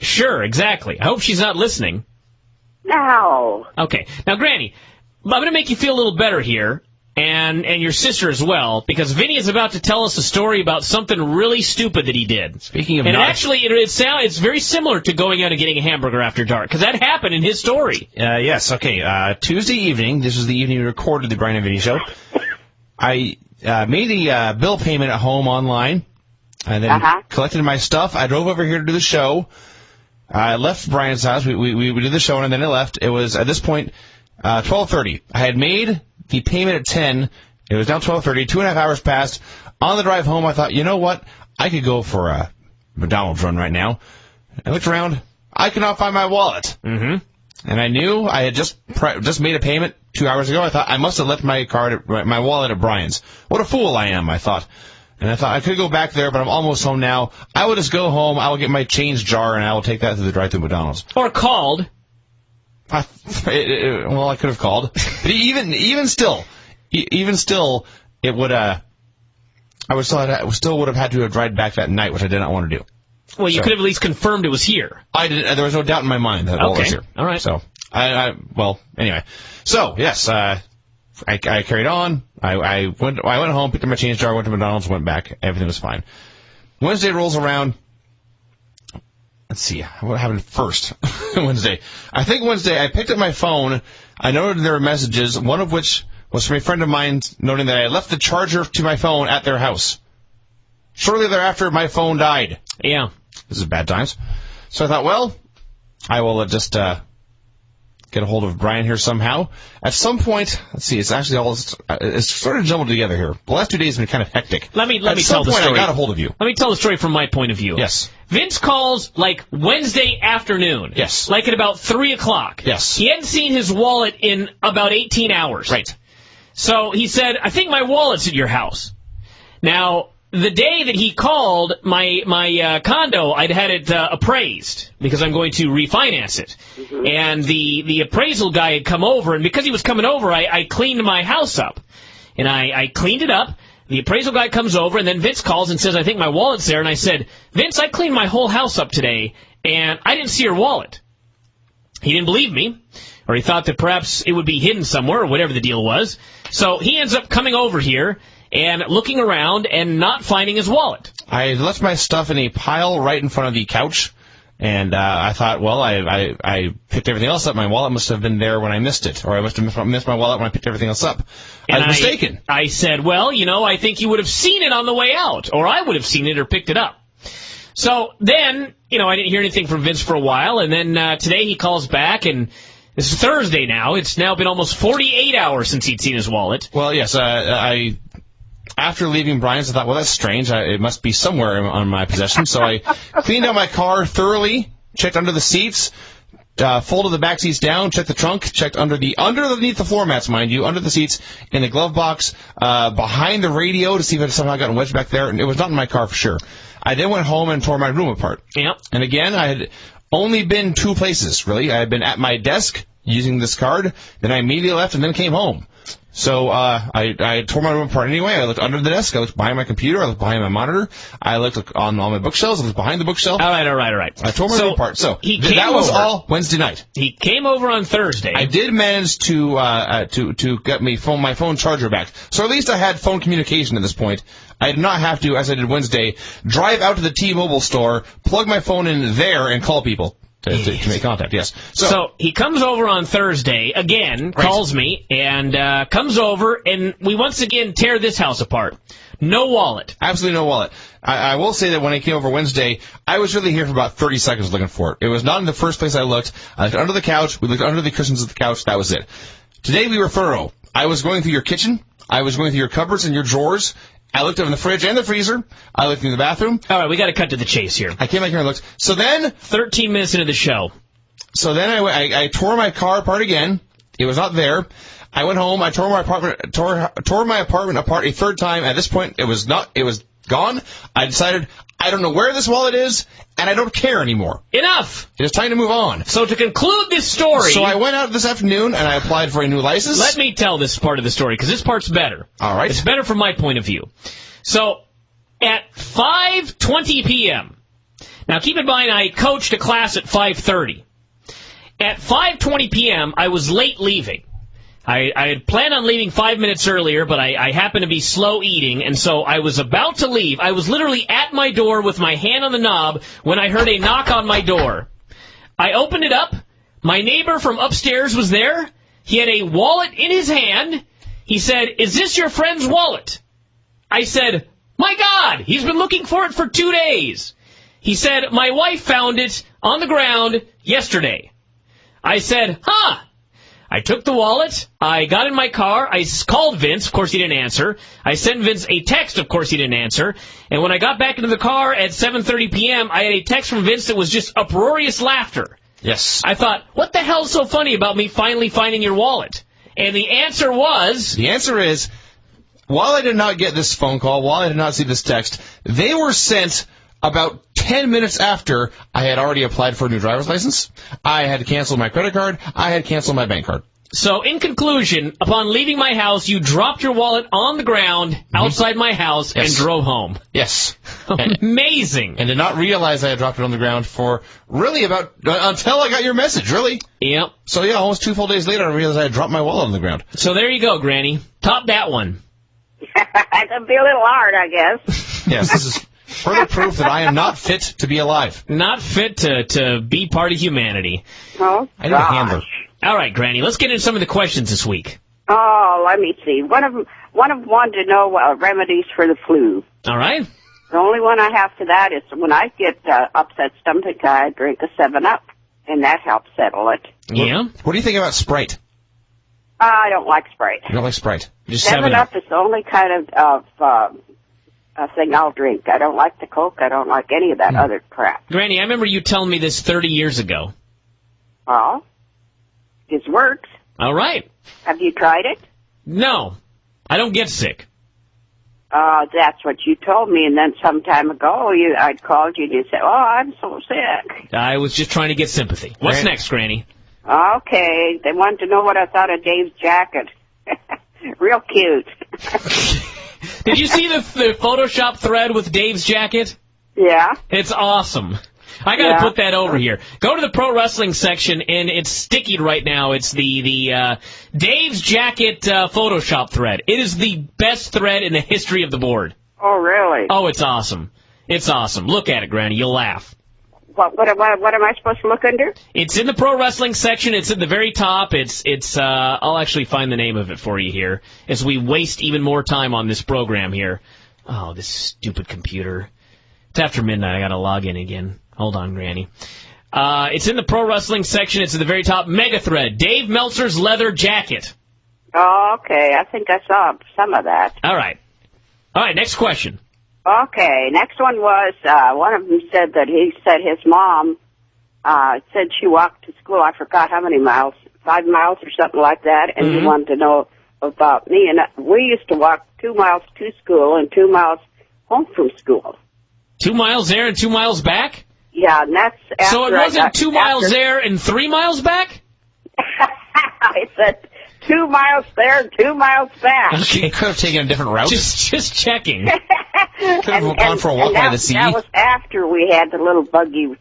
Sure, exactly. I hope she's not listening. No. Okay. Now, Granny, I'm going to make you feel a little better here, and your sister as well, because Vinny is about to tell us a story about something really stupid that he did. Speaking of actually, it's very similar to going out and getting a hamburger after dark, because that happened in his story. Yes, okay. Tuesday evening, this was the evening we recorded the Bryan and Vinny show, I made a bill payment at home online, and then collected my stuff. I drove over here to do the show. I left Brian's house. We did the show, and then I left. It was, at this point, 12:30. I had made the payment at 10. It was now 12:30. 2.5 hours passed. On the drive home, I thought, you know what? I could go for a McDonald's run right now. I looked around. I could not find my wallet. Mm-hmm. And I knew I had just made a payment 2 hours ago. I thought I must have left my wallet at Bryan's. What a fool I am, I thought. And I thought I could go back there, but I'm almost home now. I will just go home. I will get my change jar, and I will take that to the drive-thru McDonald's. Or called. I could have called. But even still, it would. I still would have had to have driven back that night, which I did not want to do. Well, you could have at least confirmed it was here. I did. There was no doubt in my mind that it was here. All right. So anyway. So yes, I carried on. I went home, picked up my change jar, went to McDonald's, went back. Everything was fine. Wednesday rolls around. Let's see what happened first. Wednesday. I think Wednesday I picked up my phone. I noted there were messages, one of which was from a friend of mine noting that I left the charger to my phone at their house. Shortly thereafter, my phone died. Yeah. This is bad times. So I thought, well, I will just get a hold of Bryan here somehow. At some point, let's see, it's sort of jumbled together here. The last 2 days have been kind of hectic. Let me tell the story. At some point, I got a hold of you. Let me tell the story from my point of view. Yes. Vince calls like Wednesday afternoon. Yes. Like at about 3 o'clock. Yes. He hadn't seen his wallet in about 18 hours. Right. So he said, I think my wallet's at your house. Now, the day that he called my condo, I'd had it appraised because I'm going to refinance it. Mm-hmm. And the appraisal guy had come over, and because he was coming over, I cleaned my house up. And I cleaned it up. The appraisal guy comes over, and then Vince calls and says, I think my wallet's there. And I said, Vince, I cleaned my whole house up today, and I didn't see your wallet. He didn't believe me, or he thought that perhaps it would be hidden somewhere, or whatever the deal was. So he ends up coming over here and looking around and not finding his wallet. I left my stuff in a pile right in front of the couch, and I thought, well, I picked everything else up. My wallet must have been there when I missed it, or I must have missed my wallet when I picked everything else up. I was mistaken. I said, well, I think you would have seen it on the way out, or I would have seen it or picked it up. So then, I didn't hear anything from Vince for a while, and then today he calls back, and this is Thursday now. It's now been almost 48 hours since he'd seen his wallet. Well, yes, after leaving Bryan's, I thought, well, that's strange. It must be somewhere on my possession. So I cleaned out my car thoroughly, checked under the seats, folded the back seats down, checked the trunk, checked underneath the floor mats, mind you, under the seats, in the glove box, behind the radio to see if it had somehow gotten wedged back there. And it was not in my car for sure. I then went home and tore my room apart. Yep. And again, I had only been two places, really. I had been at my desk using this card, then I immediately left and then came home. So I tore my room apart anyway. I looked under the desk. I looked behind my computer. I looked behind my monitor. I looked on my bookshelves. I looked behind the bookshelf. All right. I tore my room apart. So that was all Wednesday night. He came over on Thursday. I did manage to get my phone charger back. So at least I had phone communication at this point. I did not have to, as I did Wednesday, drive out to the T-Mobile store, plug my phone in there, and call people. To make contact, yes. So he comes over on Thursday, again, calls me, and comes over, and we once again tear this house apart. No wallet. Absolutely no wallet. I will say that when I came over Wednesday, I was really here for about 30 seconds looking for it. It was not in the first place I looked. I looked under the couch. We looked under the cushions of the couch. That was it. Today we were thorough. I was going through your kitchen. I was going through your cupboards and your drawers. I looked in the fridge and the freezer. I looked in the bathroom. All right, we got to cut to the chase here. I came back here and looked. So then, 13 minutes into the show. So then I tore my car apart again. It was not there. I went home. I tore my apartment apart a third time. At this point, it was gone. I decided I don't know where this wallet is, and I don't care anymore. Enough. It is time to move on. So to conclude this story... So I went out this afternoon, and I applied for a new license. Let me tell this part of the story, because this part's better. All right. It's better from my point of view. So, at 5:20 p.m., now keep in mind I coached a class at 5:30. At 5:20 p.m., I was late leaving. I had planned on leaving 5 minutes earlier, but I happened to be slow eating, and so I was about to leave. I was literally at my door with my hand on the knob when I heard a knock on my door. I opened it up. My neighbor from upstairs was there. He had a wallet in his hand. He said, "Is this your friend's wallet?" I said, "My God, he's been looking for it for 2 days." He said, "My wife found it on the ground yesterday." I said, "Huh." I took the wallet, I got in my car, I called Vince, of course he didn't answer. I sent Vince a text, of course he didn't answer. And when I got back into the car at 7:30 p.m., I had a text from Vince that was just uproarious laughter. Yes. I thought, what the hell's so funny about me finally finding your wallet? And the answer was... The answer is, while I did not get this phone call, while I did not see this text, they were sent about 10 minutes after I had already applied for a new driver's license. I had canceled my credit card. I had canceled my bank card. So, in conclusion, upon leaving my house, you dropped your wallet on the ground outside my house and drove home. Yes. Amazing. And did not realize I had dropped it on the ground for really about until I got your message, really. Yep. So, yeah, almost 2 full days later, I realized I had dropped my wallet on the ground. So there you go, Granny. Top that one. That'd be a little hard, I guess. Yes, this is further proof that I am not fit to be alive. Not fit to be part of humanity. Oh, I need a handler. All right, Granny, let's get into some of the questions this week. Oh, let me see. One of them wanted to know remedies for the flu. All right. The only one I have for that is when I get upset stomach, I drink a 7-Up, and that helps settle it. Yeah. What do you think about Sprite? I don't like Sprite. You don't like Sprite? Just 7-Up is the only kind of thing I'll drink. I don't like the Coke. I don't like any of that other crap. Granny, I remember you telling me this 30 years ago. Well, it works. All right. Have you tried it? No, I don't get sick. That's what you told me, and then some time ago I'd called you and you said, "Oh, I'm so sick." I was just trying to get sympathy. What's next, Granny? Okay, they wanted to know what I thought of Dave's jacket. Real cute. Did you see the Photoshop thread with Dave's jacket? Yeah. It's awesome. I got to put that over here. Go to the pro wrestling section, and it's sticky right now. It's the Dave's jacket Photoshop thread. It is the best thread in the history of the board. Oh, really? Oh, it's awesome. It's awesome. Look at it, Granny. You'll laugh. What am I supposed to look under? It's in the pro wrestling section. It's at the very top. It's I'll actually find the name of it for you here as we waste even more time on this program here. Oh, this stupid computer. It's after midnight. I got to log in again. Hold on, Granny. It's in the pro wrestling section. It's at the very top. Mega thread. Dave Meltzer's leather jacket. Oh, okay. I think I saw some of that. All right. All right, next question. Okay, next one was, one of them said that he said his mom said she walked to school, I forgot how many miles, 5 miles or something like that, and he wanted to know about me. And we used to walk 2 miles to school and 2 miles home from school. 2 miles there and 2 miles back? Yeah, and that's after so it wasn't 2 miles there and 3 miles back? I said 2 miles there and 2 miles back. She could have taken a different route. Just checking. Could have gone for a walk by the sea. That was after we had the little buggy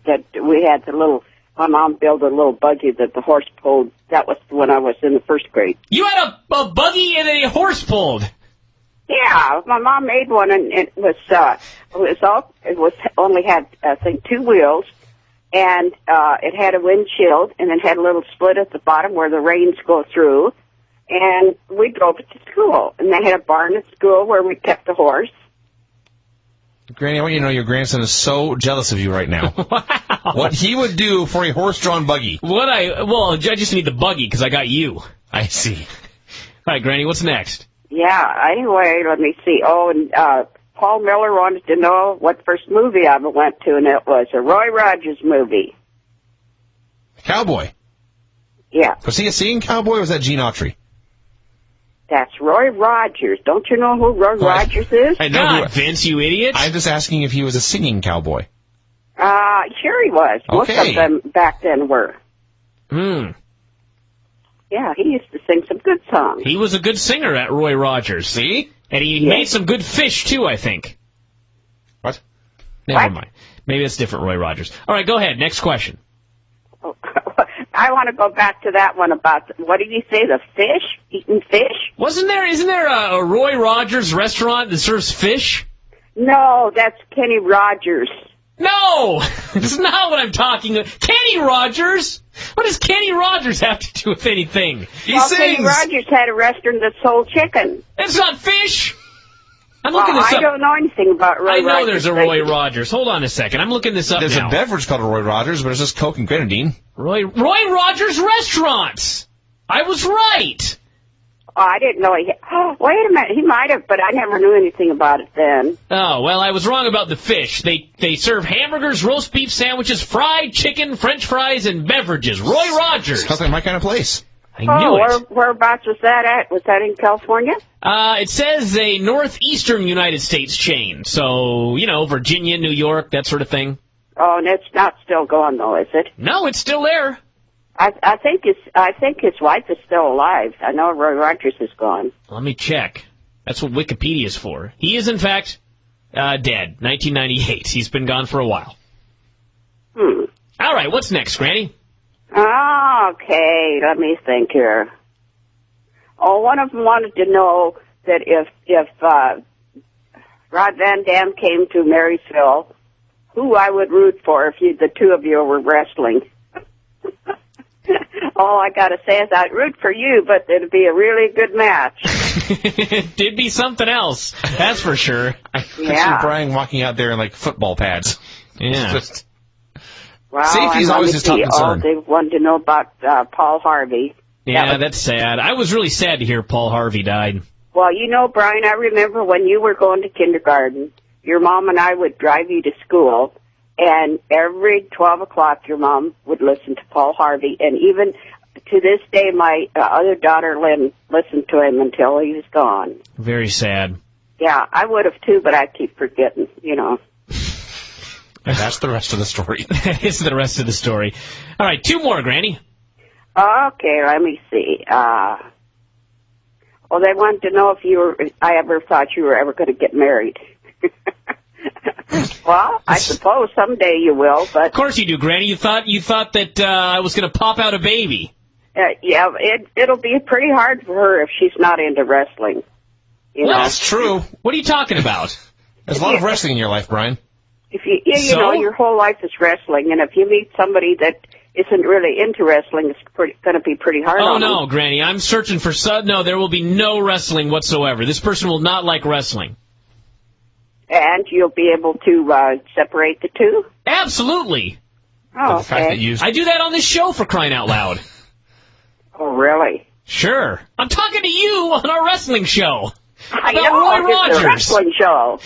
my mom built a little buggy that the horse pulled. That was when I was in the first grade. You had a buggy and a horse pulled? Yeah, my mom made one, and it only had, I think, 2 wheels, and it had a windshield, and it had a little split at the bottom where the reins go through, and we drove it to school. And they had a barn at school where we kept the horse. Granny, I want you to know your grandson is so jealous of you right now. Wow. What he would do for a horse-drawn buggy. I just need the buggy because I got you. I see. All right, Granny, what's next? Yeah, anyway, let me see. Oh, and Paul Miller wanted to know what first movie I ever went to, and it was a Roy Rogers movie. Cowboy. Yeah. Was he a singing cowboy, or was that Gene Autry? That's Roy Rogers. Don't you know who Roy Rogers is? I know God, Vince, you idiot. I'm just asking if he was a singing cowboy. Sure he was. Most of them back then were. Yeah, he used to sing some good songs. He was a good singer, at Roy Rogers. See? And he made some good fish, too, I think. What? Never mind. Maybe that's different Roy Rogers. All right, go ahead. Next question. Oh, I want to go back to that one about, what did you say, the fish? Eating fish? Isn't there a Roy Rogers restaurant that serves fish? No, that's Kenny Rogers. No! That's not what I'm talking about. Kenny Rogers? What does Kenny Rogers have to do with anything? He sings. Kenny Rogers had a restaurant that sold chicken. It's not fish! I'm looking this up. I don't know anything about Roy Rogers. I know there's a Roy Rogers. Hold on a second. I'm looking this up There's now. a beverage called a Roy Rogers, but it's just Coke and grenadine. Roy Rogers Restaurants! I was right. Oh, I didn't know he... Oh, wait a minute. He might have, but I never knew anything about it then. Oh, well, I was wrong about the fish. They serve hamburgers, roast beef sandwiches, fried chicken, French fries, and beverages. Roy Rogers. Sounds like my kind of place. I knew it. Whereabouts was that at? Was that in California? It says a northeastern United States chain. So, Virginia, New York, that sort of thing. Oh, and it's not still going, though, is it? No, it's still there. I think his wife is still alive. I know Roy Rogers is gone. Let me check. That's what Wikipedia's for. He is, in fact, dead. 1998. He's been gone for a while. All right, what's next, Granny? Okay, let me think here. Oh, one of them wanted to know that if Rod Van Dam came to Marysville, who I would root for if the two of you were wrestling. All I gotta say is I'd root for you, but it'd be a really good match. It'd be something else, that's for sure. I picture Bryan walking out there in, like, football pads. Yeah. Well, safety's always his top concern. They wanted to know about Paul Harvey. Yeah, that's sad. I was really sad to hear Paul Harvey died. Well, Bryan, I remember when you were going to kindergarten, your mom and I would drive you to school, and every 12 o'clock your mom would listen to Paul Harvey, and even to this day my other daughter, Lynn, listened to him until he was gone. Very sad. Yeah, I would have too, but I keep forgetting, And that's the rest of the story. That is the rest of the story. All right, two more, Granny. Okay, let me see. They wanted to know if I ever thought you were ever going to get married. Well, I suppose someday you will, but... Of course you do, Granny. You thought that I was going to pop out a baby. Yeah, it'll be pretty hard for her if she's not into wrestling. That's true. What are you talking about? There's a lot of wrestling in your life, Bryan. If your whole life is wrestling, and if you meet somebody that isn't really into wrestling, it's going to be pretty hard on them. Oh, no, Granny, I'm searching for... No, there will be no wrestling whatsoever. This person will not like wrestling. And you'll be able to separate the two? Absolutely. Oh, okay. I do that on this show, for crying out loud. Oh, really? Sure. I'm talking to you on our wrestling show. I about know, Roy Rogers. It's a wrestling show.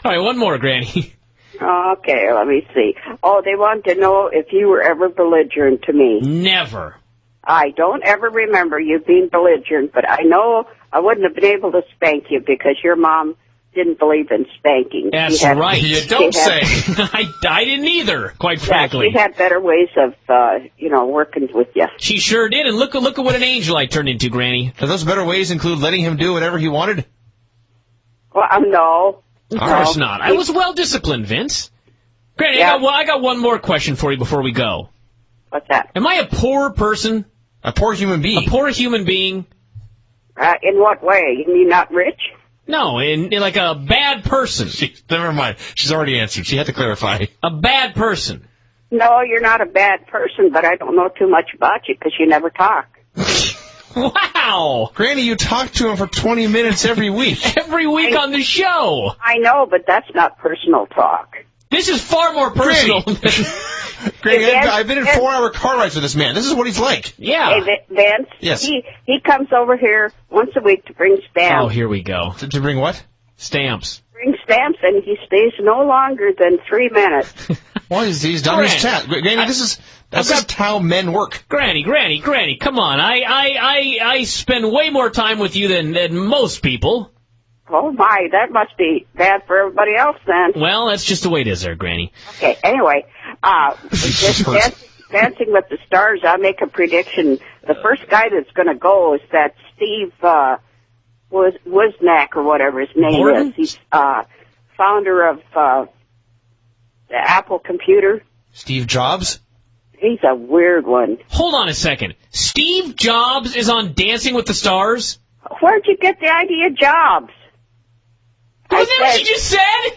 All right, one more, Granny. Okay, let me see. Oh, they want to know if you were ever belligerent to me. Never. I don't ever remember you being belligerent, but I know I wouldn't have been able to spank you because your mom didn't believe in spanking. That's right. You don't say. I didn't either, quite frankly. She had better ways of, working with you. She sure did, and look at what an angel I turned into, Granny. Do those better ways include letting him do whatever he wanted? Well, no. Of course not. I was well disciplined, Vince. Granny, Yeah. I got one more question for you before we go. What's that? Am I a poor person? A poor human being. A poor human being? In what way? You mean not rich? No, in like a bad person. Never mind. She's already answered. She had to clarify. A bad person. No, you're not a bad person, but I don't know too much about you because you never talk. Wow! Granny, you talk to him for 20 minutes every week. Every week on the show. I know, but that's not personal talk. This is far more personal. Granny, I've been in 4-hour car rides with this man. This is what he's like. Yeah. Hey, Vince, Yes. he comes over here once a week to bring stamps. Oh, here we go. To bring what? Stamps. Bring stamps, and he stays no longer than 3 minutes. Well, he's done his chat. Granny, that's just how men work. Granny, come on. I spend way more time with you than most people. Oh, my, that must be bad for everybody else, then. Well, that's just the way it is there, Granny. Okay, anyway, just Dancing with the Stars, I'll make a prediction. The first guy that's going to go is that Steve Wozniak, or whatever his name Orton? is. He's founder of the Apple computer. Steve Jobs? He's a weird one. Hold on a second. Steve Jobs is on Dancing with the Stars? Where'd you get the idea, Jobs? Wasn't that what you just said?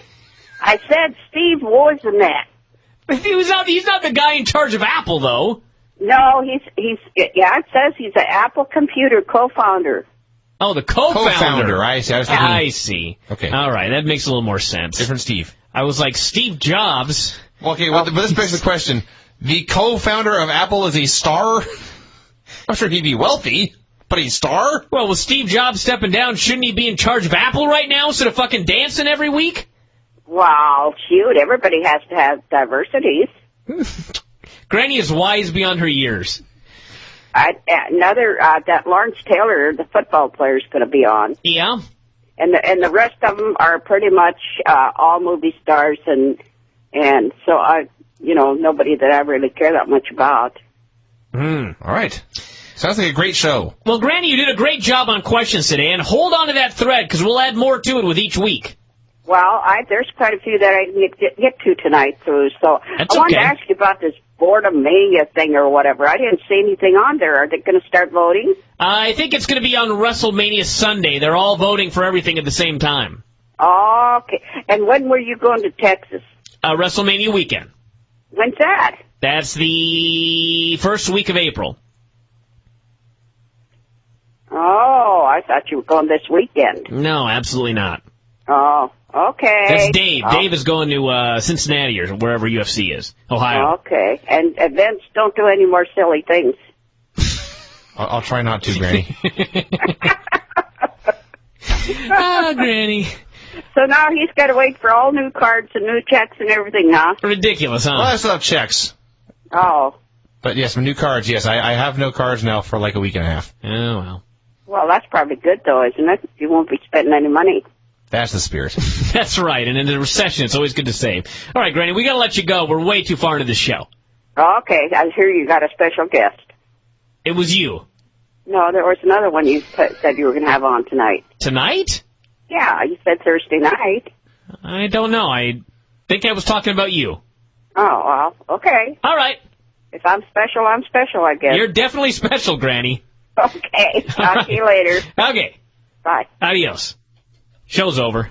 I said Steve Wozniak. He's not the guy in charge of Apple, though. No, it says he's an Apple computer co-founder. Oh, the co-founder. I see. I was thinking... I see. Okay. All right, that makes a little more sense. Different Steve. I was like, Steve Jobs. Okay, but this begs the question. The co-founder of Apple is a star? I'm sure he'd be wealthy, but he's star? Well, with Steve Jobs stepping down, shouldn't he be in charge of Apple right now instead of fucking dancing every week? Well, shoot, everybody has to have diversities. Granny is wise beyond her years. That Lawrence Taylor, the football player, is going to be on. Yeah? And the rest of them are pretty much all movie stars, and so nobody that I really care that much about. All right. Sounds like a great show. Well, Granny, you did a great job on questions today, and hold on to that thread, because we'll add more to it with each week. Well, there's quite a few that I didn't get to tonight, so That's I wanted okay. to ask you about this Boredom Mania thing or whatever. I didn't see anything on there. Are they going to start voting? I think it's going to be on WrestleMania Sunday. They're all voting for everything at the same time. Okay. And when were you going to Texas? WrestleMania weekend. When's that? That's the first week of April. Oh, I thought you were going this weekend. No, absolutely not. Oh, okay. That's Dave. Oh. Dave is going to Cincinnati or wherever UFC is, Ohio. Okay. And Vince, don't do any more silly things. I'll try not to, Granny. Ah, Granny. So now he's got to wait for all new cards and new checks and everything, huh? Ridiculous, huh? Well, I still have checks. Oh. But yes, some new cards, yes. I have no cards now for like a week and a half. Oh, well. Well, that's probably good, though, isn't it? You won't be spending any money. That's the spirit. That's right, and in a recession, it's always good to save. All right, Granny, we got to let you go. We're way too far into the show. Okay, I hear you got a special guest. It was you. No, there was another one you said you were going to have on tonight. Tonight? Yeah, you said Thursday night. I don't know. I think I was talking about you. Oh, well, okay. All right. If I'm special, I'm special, I guess. You're definitely special, Granny. Okay, talk to you later. Okay. Bye. Adios. Show's over.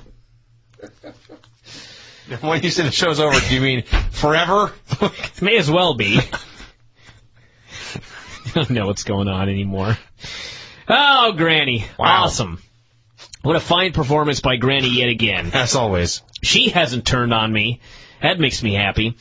When you say the show's over, do you mean forever? May as well be. I don't know what's going on anymore. Oh, Granny. Wow. Awesome. What a fine performance by Granny yet again. As always. She hasn't turned on me. That makes me happy.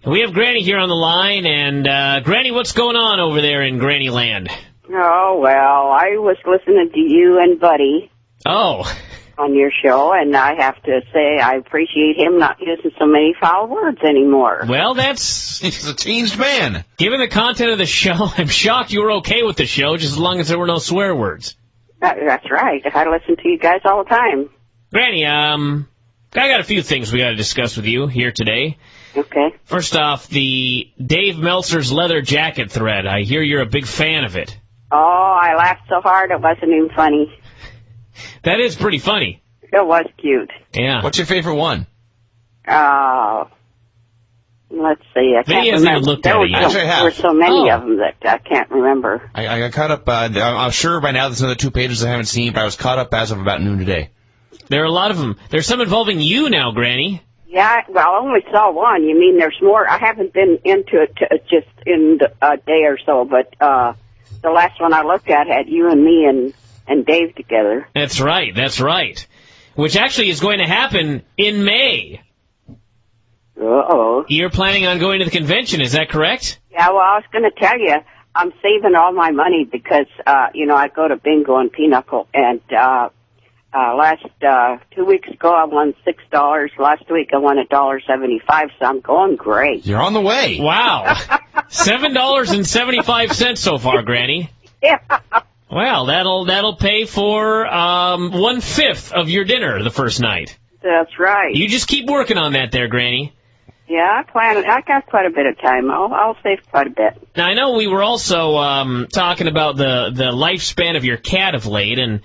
And we have Granny here on the line, and Granny, what's going on over there in Granny Land? Oh, well, I was listening to you and Buddy. Oh. On your show, and I have to say I appreciate him not using so many foul words anymore. Well, that's... He's a changed man. Given the content of the show, I'm shocked you were okay with the show, just as long as there were no swear words. That's right. I listen to you guys all the time. Granny, I got a few things we got to discuss with you here today. Okay. First off, the Dave Meltzer's leather jacket thread. I hear you're a big fan of it. Oh, I laughed so hard it wasn't even funny. That is pretty funny. It was cute. Yeah. What's your favorite one? Let's see. I Vinny can't hasn't remember. even looked at it yet. Actually, I have. There were so many Oh. of them that I can't remember. I got caught up. I'm sure by now there's another 2 pages I haven't seen, but I was caught up as of about noon today. There are a lot of them. There's some involving you now, Granny. Yeah, well, I only saw one. You mean there's more? I haven't been into it just in a day or so, but the last one I looked at had you and me and Dave together. That's right. That's right. Which actually is going to happen in May. Uh-oh. You're planning on going to the convention, is that correct? Yeah, well, I was going to tell you, I'm saving all my money because, I go to bingo and pinochle, and last 2 weeks ago I won $6. Last week I won $1.75, so I'm going great. You're on the way. Wow. $7.75 so far, Granny. Yeah. Well, that'll pay for 1/5 of your dinner the first night. That's right. You just keep working on that there, Granny. Yeah, I got quite a bit of time. I'll save quite a bit. Now, I know we were also talking about the lifespan of your cat of late, and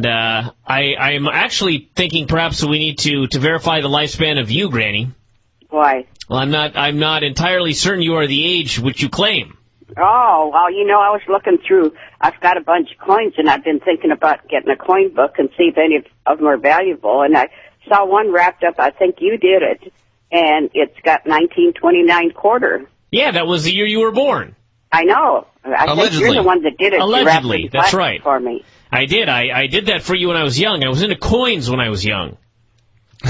I'm actually thinking perhaps we need to verify the lifespan of you, Granny. Why? Well, I'm not entirely certain you are the age which you claim. Oh, well, I was looking through. I've got a bunch of coins, and I've been thinking about getting a coin book and see if any of them are valuable. And I saw one wrapped up. I think you did it, and it's got 1929 quarter. Yeah, that was the year you were born. I know. I think you're the one that did it. Allegedly, that's right. For me. I did. I did that for you when I was young. I was into coins when I was young.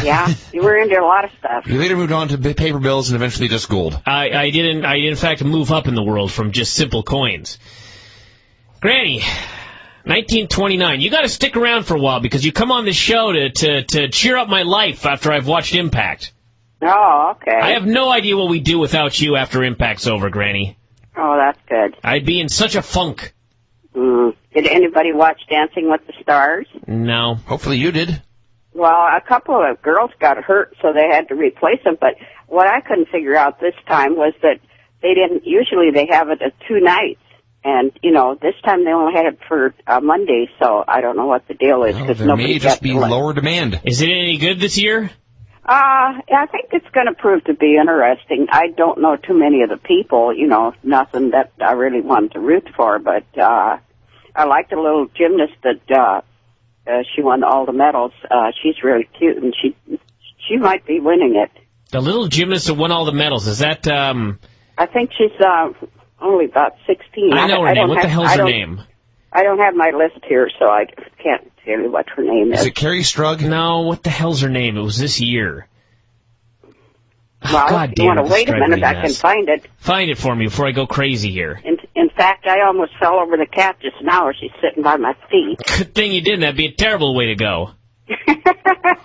Yeah, you were into a lot of stuff. You later moved on to paper bills and eventually just gold. I did in fact move up in the world from just simple coins. Granny, 1929. You got to stick around for a while because you come on this show to cheer up my life after I've watched Impact. Oh, okay. I have no idea what we do without you after Impact's over, Granny. Oh, that's good. I'd be in such a funk. Did anybody watch Dancing with the Stars? No. Hopefully you did. Well, a couple of girls got hurt, so they had to replace them. But what I couldn't figure out this time was that they didn't. Usually they have it at 2 nights, and this time they only had it for Monday. So I don't know what the deal is because there may just be lower demand. Is it any good this year? I think it's going to prove to be interesting. I don't know too many of the people. Nothing that I really wanted to root for, but I like the little gymnast that. She won all the medals. She's really cute, and she might be winning it. The little gymnast that won all the medals, is that... I think she's only about 16. I know her name. What the hell's her name? I don't have my list here, so I can't tell you what her name is. Is it Carrie Strug? No, what the hell's her name? It was this year. Well, God if damn, you want to wait a minute, I can find it. Find it for me before I go crazy here. In fact, I almost fell over the cat just now as she's sitting by my feet. Good thing you didn't. That'd be a terrible way to go.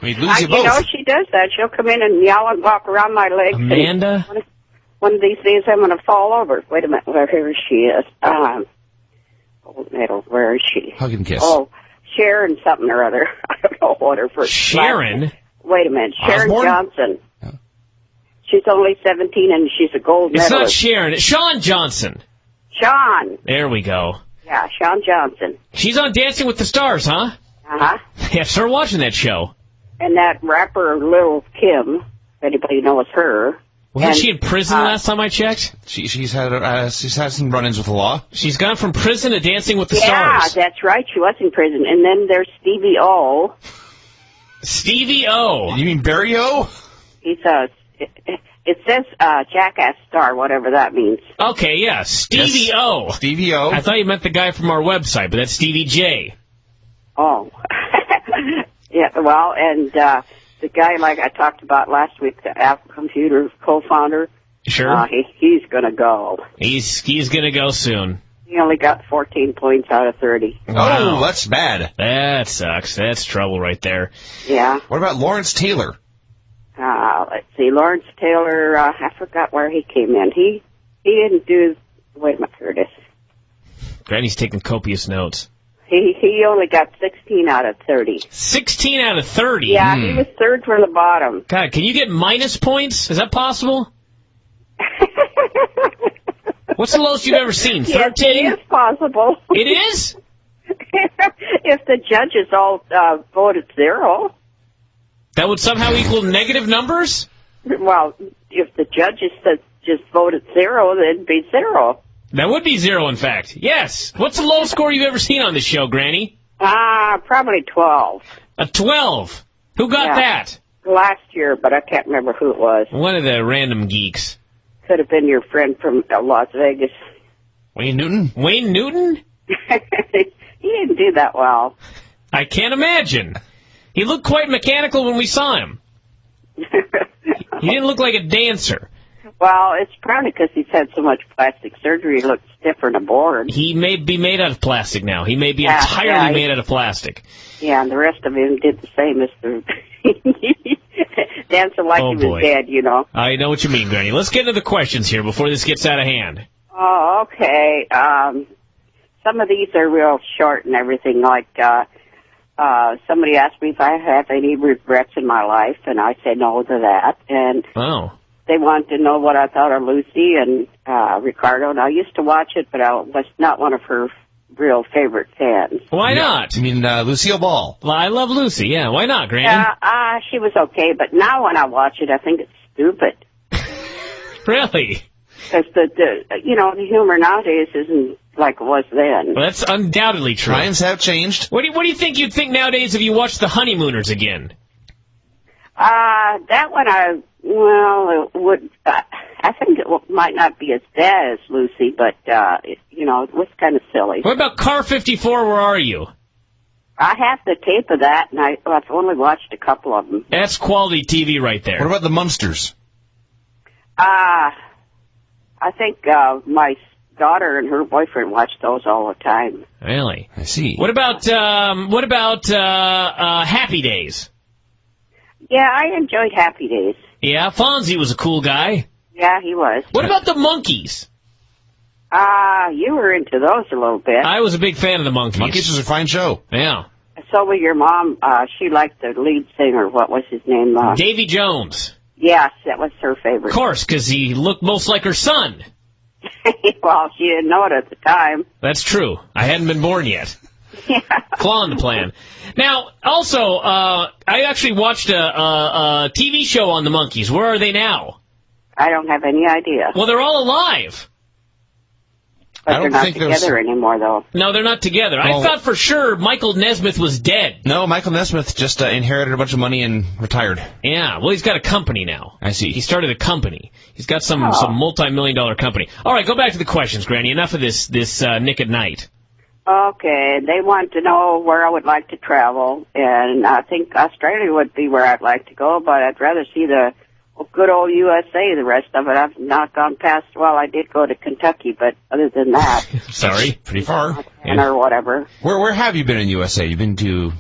We'd lose you both. She does that. She'll come in and yell and walk around my legs. Amanda? One of these days I'm going to fall over. Wait a minute. Here she is. Where is she? Hug and kiss. Oh, Sharon something or other. I don't know what her first Sharon? name is. Wait a minute. Sharon Osborne? Johnson. She's only 17 and she's a gold medalist. It's not Sharon. It's Shawn Johnson. Shawn. There we go. Yeah, Shawn Johnson. She's on Dancing with the Stars, huh? Uh-huh. Yeah, start watching that show. And that rapper Lil Kim, if anybody knows her. Wasn't she in prison last time I checked? She's had some run-ins with the law. She's gone from prison to Dancing with the Stars. Yeah, that's right. She was in prison. And then there's Stevie O. Stevie O. You mean Barry O? He's it says Jackass star, whatever that means. Okay, yeah, Stevie O. Stevie O. I thought you meant the guy from our website, but that's Stevie J. Oh. Yeah, well, and the guy like I talked about last week, the Apple Computer co-founder. Sure. He's going to go. He's going to go soon. He only got 14 points out of 30. Wow. Oh, that's bad. That sucks. That's trouble right there. Yeah. What about Lawrence Taylor? Let's see, Lawrence Taylor, I forgot where he came in. He didn't do, wait a minute, here it is. Granny's taking copious notes. He only got 16 out of 30. 16 out of 30? Yeah, he was third from the bottom. God, can you get minus points? Is that possible? What's the lowest you've ever seen, 13? Yes, it is possible. It is? If the judges all voted 0. That would somehow equal negative numbers? Well, if the judges just voted 0, then it'd be 0. That would be 0, in fact. Yes. What's the lowest score you've ever seen on this show, Granny? Probably 12. A 12. Who got that? Last year, but I can't remember who it was. One of the random geeks. Could have been your friend from Las Vegas. Wayne Newton? Wayne Newton? He didn't do that well. I can't imagine. He looked quite mechanical when we saw him. He didn't look like a dancer. Well, it's probably because he's had so much plastic surgery, he looks stiffer than a board. He may be made out of plastic now. He may be entirely made out of plastic. Yeah, and the rest of him did the same as the dancing like he was dead, you know. I know what you mean, Granny. Let's get into the questions here before this gets out of hand. Oh, okay. Some of these are real short and everything, like somebody asked me if I have any regrets in my life, and I said no to that. And they wanted to know what I thought of Lucy and Ricardo. And I used to watch it, but I was not one of her real favorite fans. Why not? You mean Lucille Ball? Well, I love Lucy, yeah. Why not, Granny? Yeah, she was okay, but now when I watch it, I think it's stupid. Really? Because the humor nowadays isn't like it was then. Well, that's undoubtedly true. Times have changed. What do you think you'd think nowadays if you watched The Honeymooners again? That one it would. I think it might not be as bad as Lucy, but it was kind of silly. What about Car 54? Where are you? I have the tape of that, and I've only watched a couple of them. That's quality TV right there. What about the Munsters? I think my daughter and her boyfriend watch those all the time. Really? I see. What about Happy Days? Yeah, I enjoyed Happy Days. Yeah, Fonzie was a cool guy. Yeah, he was. What about the Monkees? You were into those a little bit. I was a big fan of the Monkees. Monkees was a fine show. Yeah. So was your mom. She liked the lead singer. What was his name? Davy Jones. Yes, that was her favorite. Of course, because he looked most like her son. Well, she didn't know it at the time. That's true. I hadn't been born yet. Yeah. Flaw in the plan. Now, also, I actually watched a TV show on the Monkees. Where are they now? I don't have any idea. Well, they're all alive. But they're not together anymore, though. No, they're not together. I thought for sure Michael Nesmith was dead. No, Michael Nesmith just inherited a bunch of money and retired. Yeah, well, he's got a company now. I see. He started a company. He's got some multi-million-dollar company. All right, go back to the questions, Granny. Enough of this Nick at Night. Okay, they want to know where I would like to travel, and I think Australia would be where I'd like to go, but I'd rather see the good old USA. The rest of it, I've not gone past. Well, I did go to Kentucky, but other than that, Sorry, pretty far. Or whatever. Where have you been in USA? You've been to?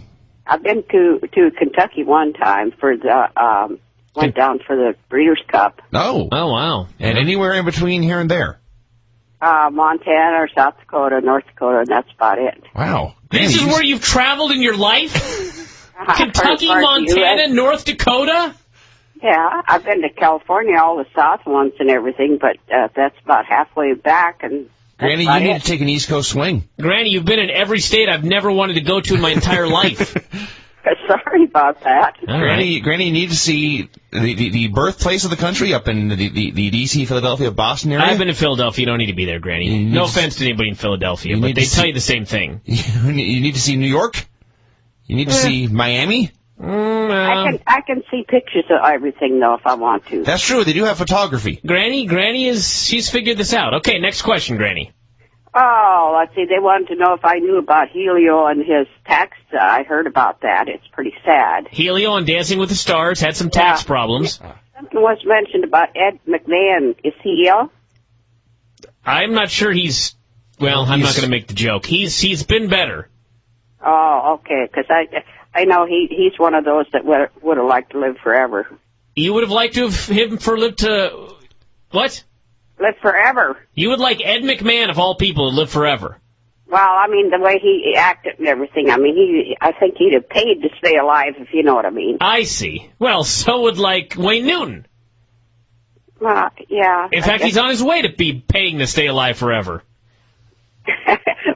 I've been to Kentucky one time for the went down for the Breeders' Cup. Oh, wow! And anywhere in between here and there? Montana or South Dakota, North Dakota, and that's about it. Wow! This is where you've traveled in your life? Kentucky, Montana, North Dakota? Yeah, I've been to California, all the South ones and everything, but that's about halfway back. And Granny, you need to take an East Coast swing. Granny, you've been in every state I've never wanted to go to in my entire life. Sorry about that. Granny, you need to see the birthplace of the country up in the D.C., Philadelphia, Boston area. I've been to Philadelphia. You don't need to be there, Granny. No offense to anybody in Philadelphia, but they tell you the same thing. You need to see New York. You need to see Miami. I can see pictures of everything, though, if I want to. That's true. They do have photography. Granny she's figured this out. Okay, next question, Granny. Oh, let's see. They wanted to know if I knew about Helio and his tax. I heard about that. It's pretty sad. Helio on Dancing with the Stars had some tax problems. Something was mentioned about Ed McMahon. Is he ill? I'm not sure he's... Well, I'm not going to make the joke. He's been better. Oh, okay, because I know he's one of those that would have liked to live forever. You would have liked to have him live to... What? Live forever. You would like Ed McMahon, of all people, to live forever. Well, I mean, the way he acted and everything, I mean, I think he'd have paid to stay alive, if you know what I mean. I see. Well, so would, Wayne Newton. Yeah. In fact, he's on his way to be paying to stay alive forever.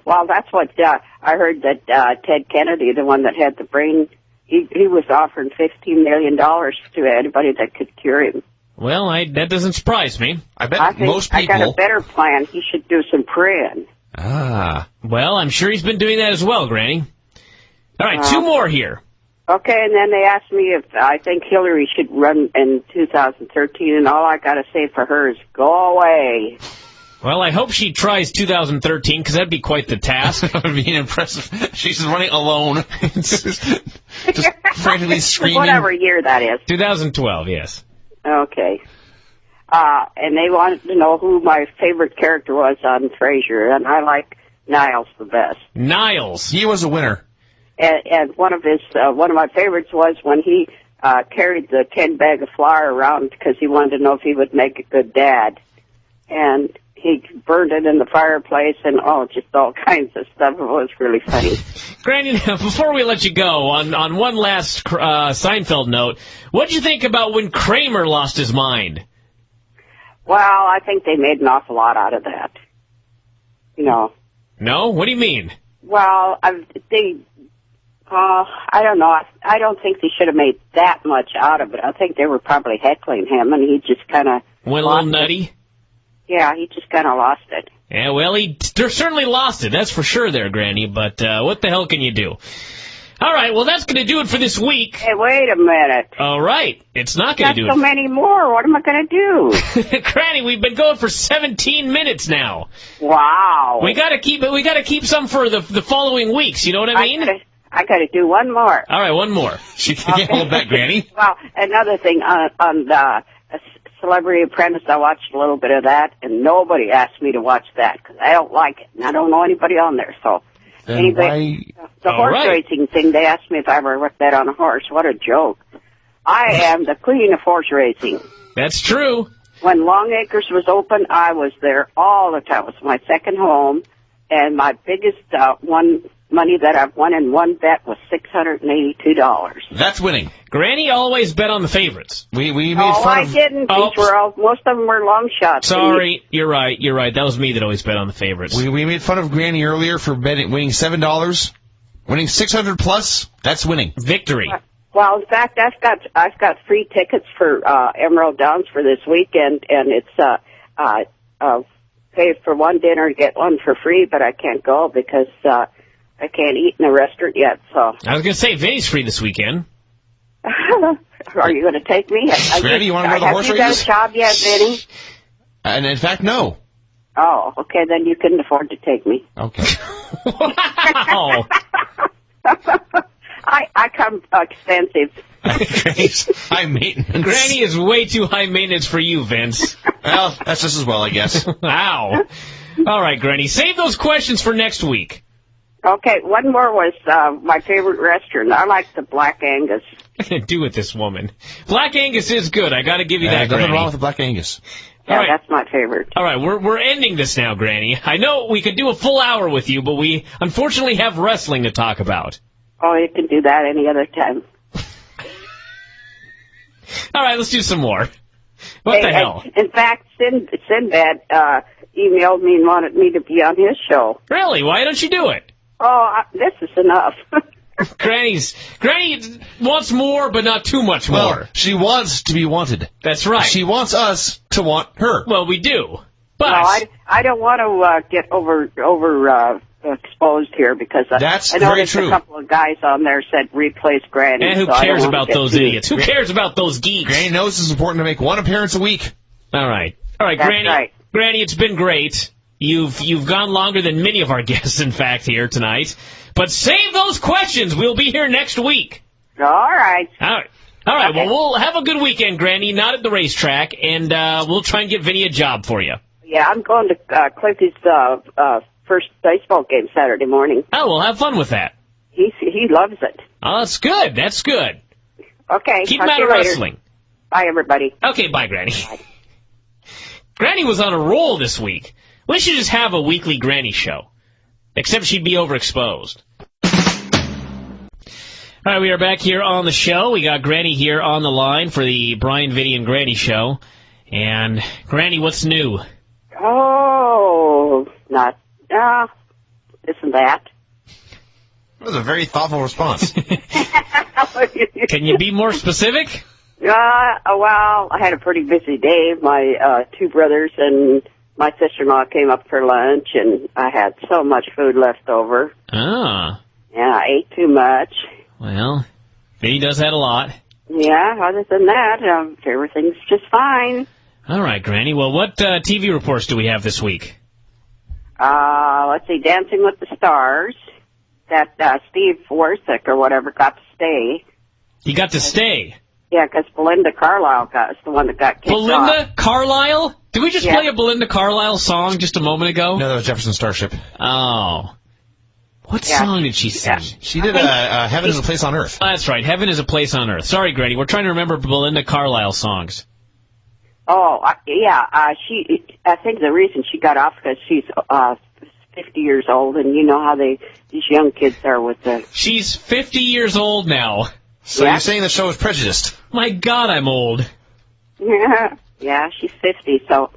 Well, that's what I heard that Ted Kennedy, the one that had the brain, he was offering $15 million to anybody that could cure him. Well, that doesn't surprise me. I bet most people... I got a better plan. He should do some praying. Well, I'm sure he's been doing that as well, Granny. All right, two more here. Okay, and then they asked me if I think Hillary should run in 2013, and all I got to say for her is go away. Well, I hope she tries 2013, because that'd be quite the task. That would be impressive. She's running alone. just frantically screaming. Whatever year that is. 2012, yes. Okay. And they wanted to know who my favorite character was on Frasier, and I like Niles the best. Niles. He was a winner. And one of my favorites was when he carried the 10 bag of flour around because he wanted to know if he would make a good dad. And he burned it in the fireplace and, just all kinds of stuff. It was really funny. Granny, before we let you go, on one last Seinfeld note, what did you think about when Kramer lost his mind? Well, I think they made an awful lot out of that. No? What do you mean? Well, I don't know. I don't think they should have made that much out of it. I think they were probably heckling him, and he just kind of... Went a little nutty? Yeah, he just kind of lost it. Yeah, well, he certainly lost it. That's for sure there, Granny, but what the hell can you do? All right, well, that's going to do it for this week. Hey, wait a minute. All right, it's not going to do it. So many more. What am I going to do? Granny, we've been going for 17 minutes now. Wow. We got to keep some for the following weeks, you know what I mean? I got to do one more. All right, one more. She can't hold back, Granny. Well, another thing on the Celebrity Apprentice, I watched a little bit of that, and nobody asked me to watch that because I don't like it, and I don't know anybody on there. So, Then why? the horse racing thing, they asked me if I ever worked that on a horse. What a joke! I am the queen of horse racing. That's true. When Long Acres was open, I was there all the time. It was my second home, and my biggest money that I've won in one bet was $682. That's winning. Granny always bet on the favorites. We made Oh, fun I of. didn't. These were all, most of them were long shots. Sorry, you're right. That was me that always bet on the favorites. We made fun of Granny earlier for winning $7, winning 600 plus. That's winning. Victory. Well, in fact, I've got free tickets for Emerald Downs for this weekend, and it's pay for one dinner, get one for free, but I can't go because I can't eat in a restaurant yet. So I was going to say, Vinny's free this weekend. are you going to take me? Granny, you want to go to the horse races? Have races? you got a job yet, Vinny? And in fact, no. Oh, okay, then you can afford to take me. Okay. Wow. I come expensive. High maintenance. Granny is way too high maintenance for you, Vince. Well, that's just as well, I guess. Wow. All right, Granny, save those questions for next week. Okay, one more was my favorite restaurant. I like the Black Angus. Do with this woman. Black Angus is good. I got to give you that, Nothing Granny. wrong with the Black Angus. Yeah, All right. that's my favorite. All right, we're ending this now, Granny. I know we could do a full hour with you, but we unfortunately have wrestling to talk about. Oh, you can do that any other time. All right, let's do some more. What the hell? In fact, Sinbad emailed me and wanted me to be on his show. Really? Why don't you do it? Oh, this is enough. Granny wants more, but not too much more. Well, she wants to be wanted. That's right. She wants us to want her. Well, we do. But No, I don't want to get over exposed here because That's I very noticed true. a couple of guys on there said replace Granny. and who so I don't cares wanna about get those too- idiots? Who cares about those geeks? Granny knows it's important to make one appearance a week. All right, That's Granny. right. Granny, it's been great. You've gone longer than many of our guests, in fact, here tonight. But save those questions. We'll be here next week. All right. All right. Okay. Well, we'll have a good weekend, Granny. Not at the racetrack, and we'll try and get Vinny a job for you. Yeah, I'm going to Cliffy's first baseball game Saturday morning. Oh, we'll have fun with that. He loves it. Oh, that's good. That's good. Okay. Keep talk him out to of you later. wrestling. Bye, everybody. Okay, bye, Granny. Granny was on a roll this week. We should just have a weekly Granny show. Except she'd be overexposed. All right, we are back here on the show. We got Granny here on the line for the Bryan, Vinny, and Granny show. And, Granny, what's new? Oh, not this and that. That was a very thoughtful response. Can you be more specific? Well, I had a pretty busy day. My two brothers and my sister-in-law came up for lunch, and I had so much food left over. Ah, And I ate too much. well, Vinny does that a lot. Yeah, other than that, everything's just fine. All right, Granny. Well, what TV reports do we have this week? Let's see, Dancing with the Stars. That Steve Warsick or whatever got to stay. He got to stay. Yeah, because Belinda Carlisle was the one that got kicked off. Belinda Carlisle? Did we just Yeah. play a Belinda Carlisle song just a moment ago? No, that was Jefferson Starship. Oh. What Yeah. song did she sing? She did Heaven is a Place on Earth. That's right. Heaven is a Place on Earth. Sorry, Granny. We're trying to remember Belinda Carlisle songs. Oh, yeah. I think the reason she got off because she's 50 years old, and you know how these young kids are with the. She's 50 years old now. So Yeah. you're saying the show is prejudiced? My God, I'm old. Yeah, she's 50. So,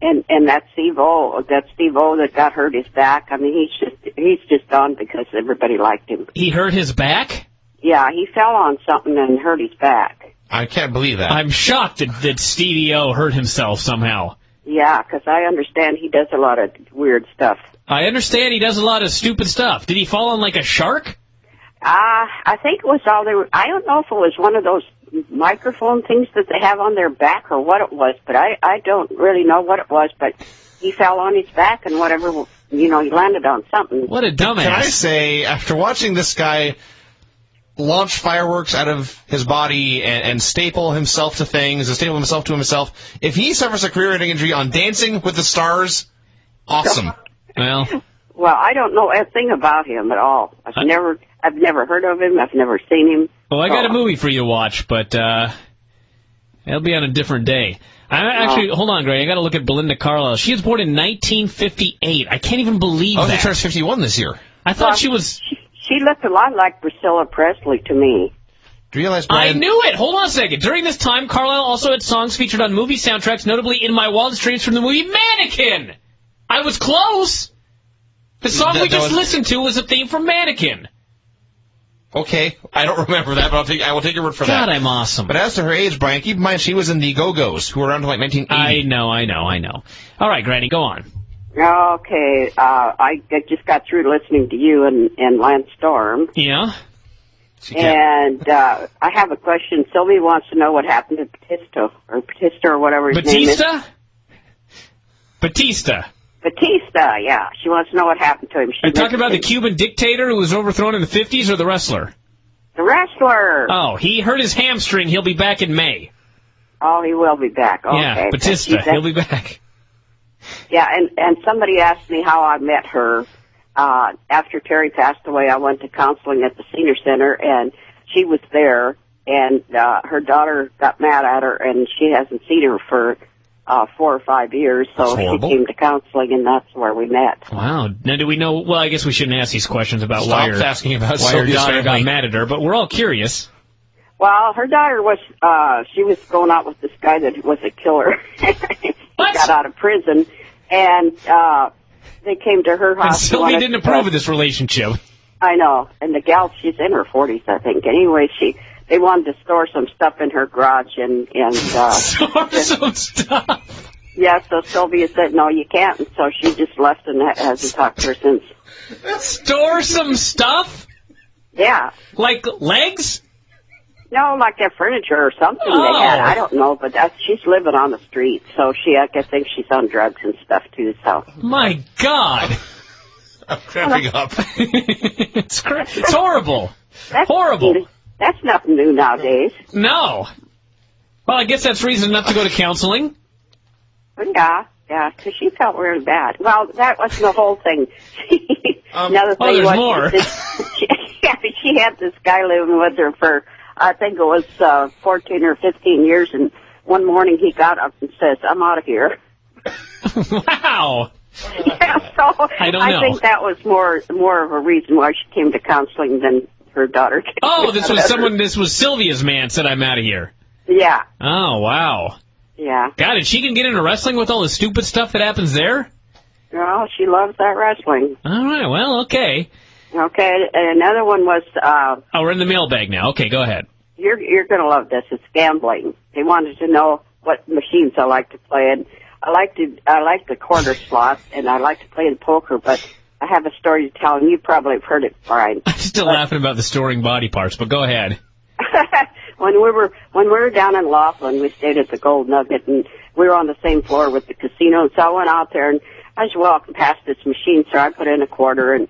and that Steve O that got hurt his back. I mean, he's just on because everybody liked him. He hurt his back? Yeah, he fell on something and hurt his back. I can't believe that. I'm shocked that Stevie O hurt himself somehow. Yeah, because I understand he does a lot of weird stuff. I understand he does a lot of stupid stuff. Did he fall on like a shark? I think it was all they were. I don't know if it was one of those microphone things that they have on their back or what it was, but I don't really know what it was. But he fell on his back, and whatever he landed on something. What a dumbass. Can I say, after watching this guy launch fireworks out of his body and staple himself to things, and staple himself to himself, if he suffers a career-ending injury on Dancing with the Stars, awesome. Well, I don't know a thing about him at all. I've never heard of him. I've never seen him. well, I got a movie for you to watch, but it'll be on a different day. Actually, hold on, Greg. I got to look at Belinda Carlisle. She was born in 1958. I can't even believe that. She turns 51 this year. I thought she was... She looked a lot like Priscilla Presley to me. Do you realize, Bryan? I knew it! Hold on a second. During this time, Carlisle also had songs featured on movie soundtracks, notably In My Wildest Dreams from the movie Mannequin! I was close! The song we just listened to was a theme from Mannequin. Okay, I don't remember that, but I will take your word for that. God, I'm awesome. But as to her age, Bryan, keep in mind she was in the Go-Go's, who were around like 1980. I know. All right, Granny, go on. Okay, I just got through listening to you and Lance Storm. Yeah? And I have a question. Sylvie wants to know what happened to Batista or whatever his name is. Batista, yeah. She wants to know what happened to him. Are you talking about the Cuban dictator who was overthrown in the 50s, or the wrestler? The wrestler. Oh, he hurt his hamstring. He'll be back in May. Oh, he will be back. Okay. Yeah, Batista. He'll be back. Yeah, and somebody asked me how I met her. After Terry passed away, I went to counseling at the senior center, and she was there, and her daughter got mad at her, and she hasn't seen her for 4 or 5 years, so she came to counseling, and that's where we met. Wow. Now, do we know... Well, I guess we shouldn't ask these questions about why her daughter got mad at her, but we're all curious. Well, her daughter was... she was going out with this guy that was a killer. He got out of prison, and they came to her house. And Sylvie didn't approve of this relationship. I know. And the gal, she's in her 40s, I think. Anyway, they wanted to store some stuff in her garage, and store some stuff? Yeah, so Sylvia said, no, you can't, and so she just left and hasn't talked to her since. Store some stuff? Yeah. Like legs? No, like their furniture or something they had. I don't know, but she's living on the street, so I think she's on drugs and stuff, too, so. My God. I'm cramping up. It's horrible. Horrible. That's nothing new nowadays. No. Well, I guess that's reason enough to go to counseling. Yeah, because she felt really bad. Well, that wasn't the whole thing. Another thing there's more. She had this guy living with her for... I think it was 14 or 15 years, and one morning he got up and says, I'm out of here. Wow. Yeah, so I don't know. I think that was more of a reason why she came to counseling than her daughter came. Oh, this was Sylvia's man said I'm out of here. Yeah. Oh, wow. Yeah. God, and she can get into wrestling with all the stupid stuff that happens there? Oh, she loves that wrestling. All right, well, okay. Okay, and another one was... we're in the mailbag now. Okay, go ahead. You're going to love this. It's gambling. They wanted to know what machines I like to play in. I like the quarter slot, and I like to play the poker, but I have a story to tell, and you probably have heard it, Bryan. I'm still laughing about the storing body parts, but go ahead. When we were down in Laughlin, we stayed at the Gold Nugget, and we were on the same floor with the casino, so I went out there, and I was walking past this machine, so I put in a quarter, and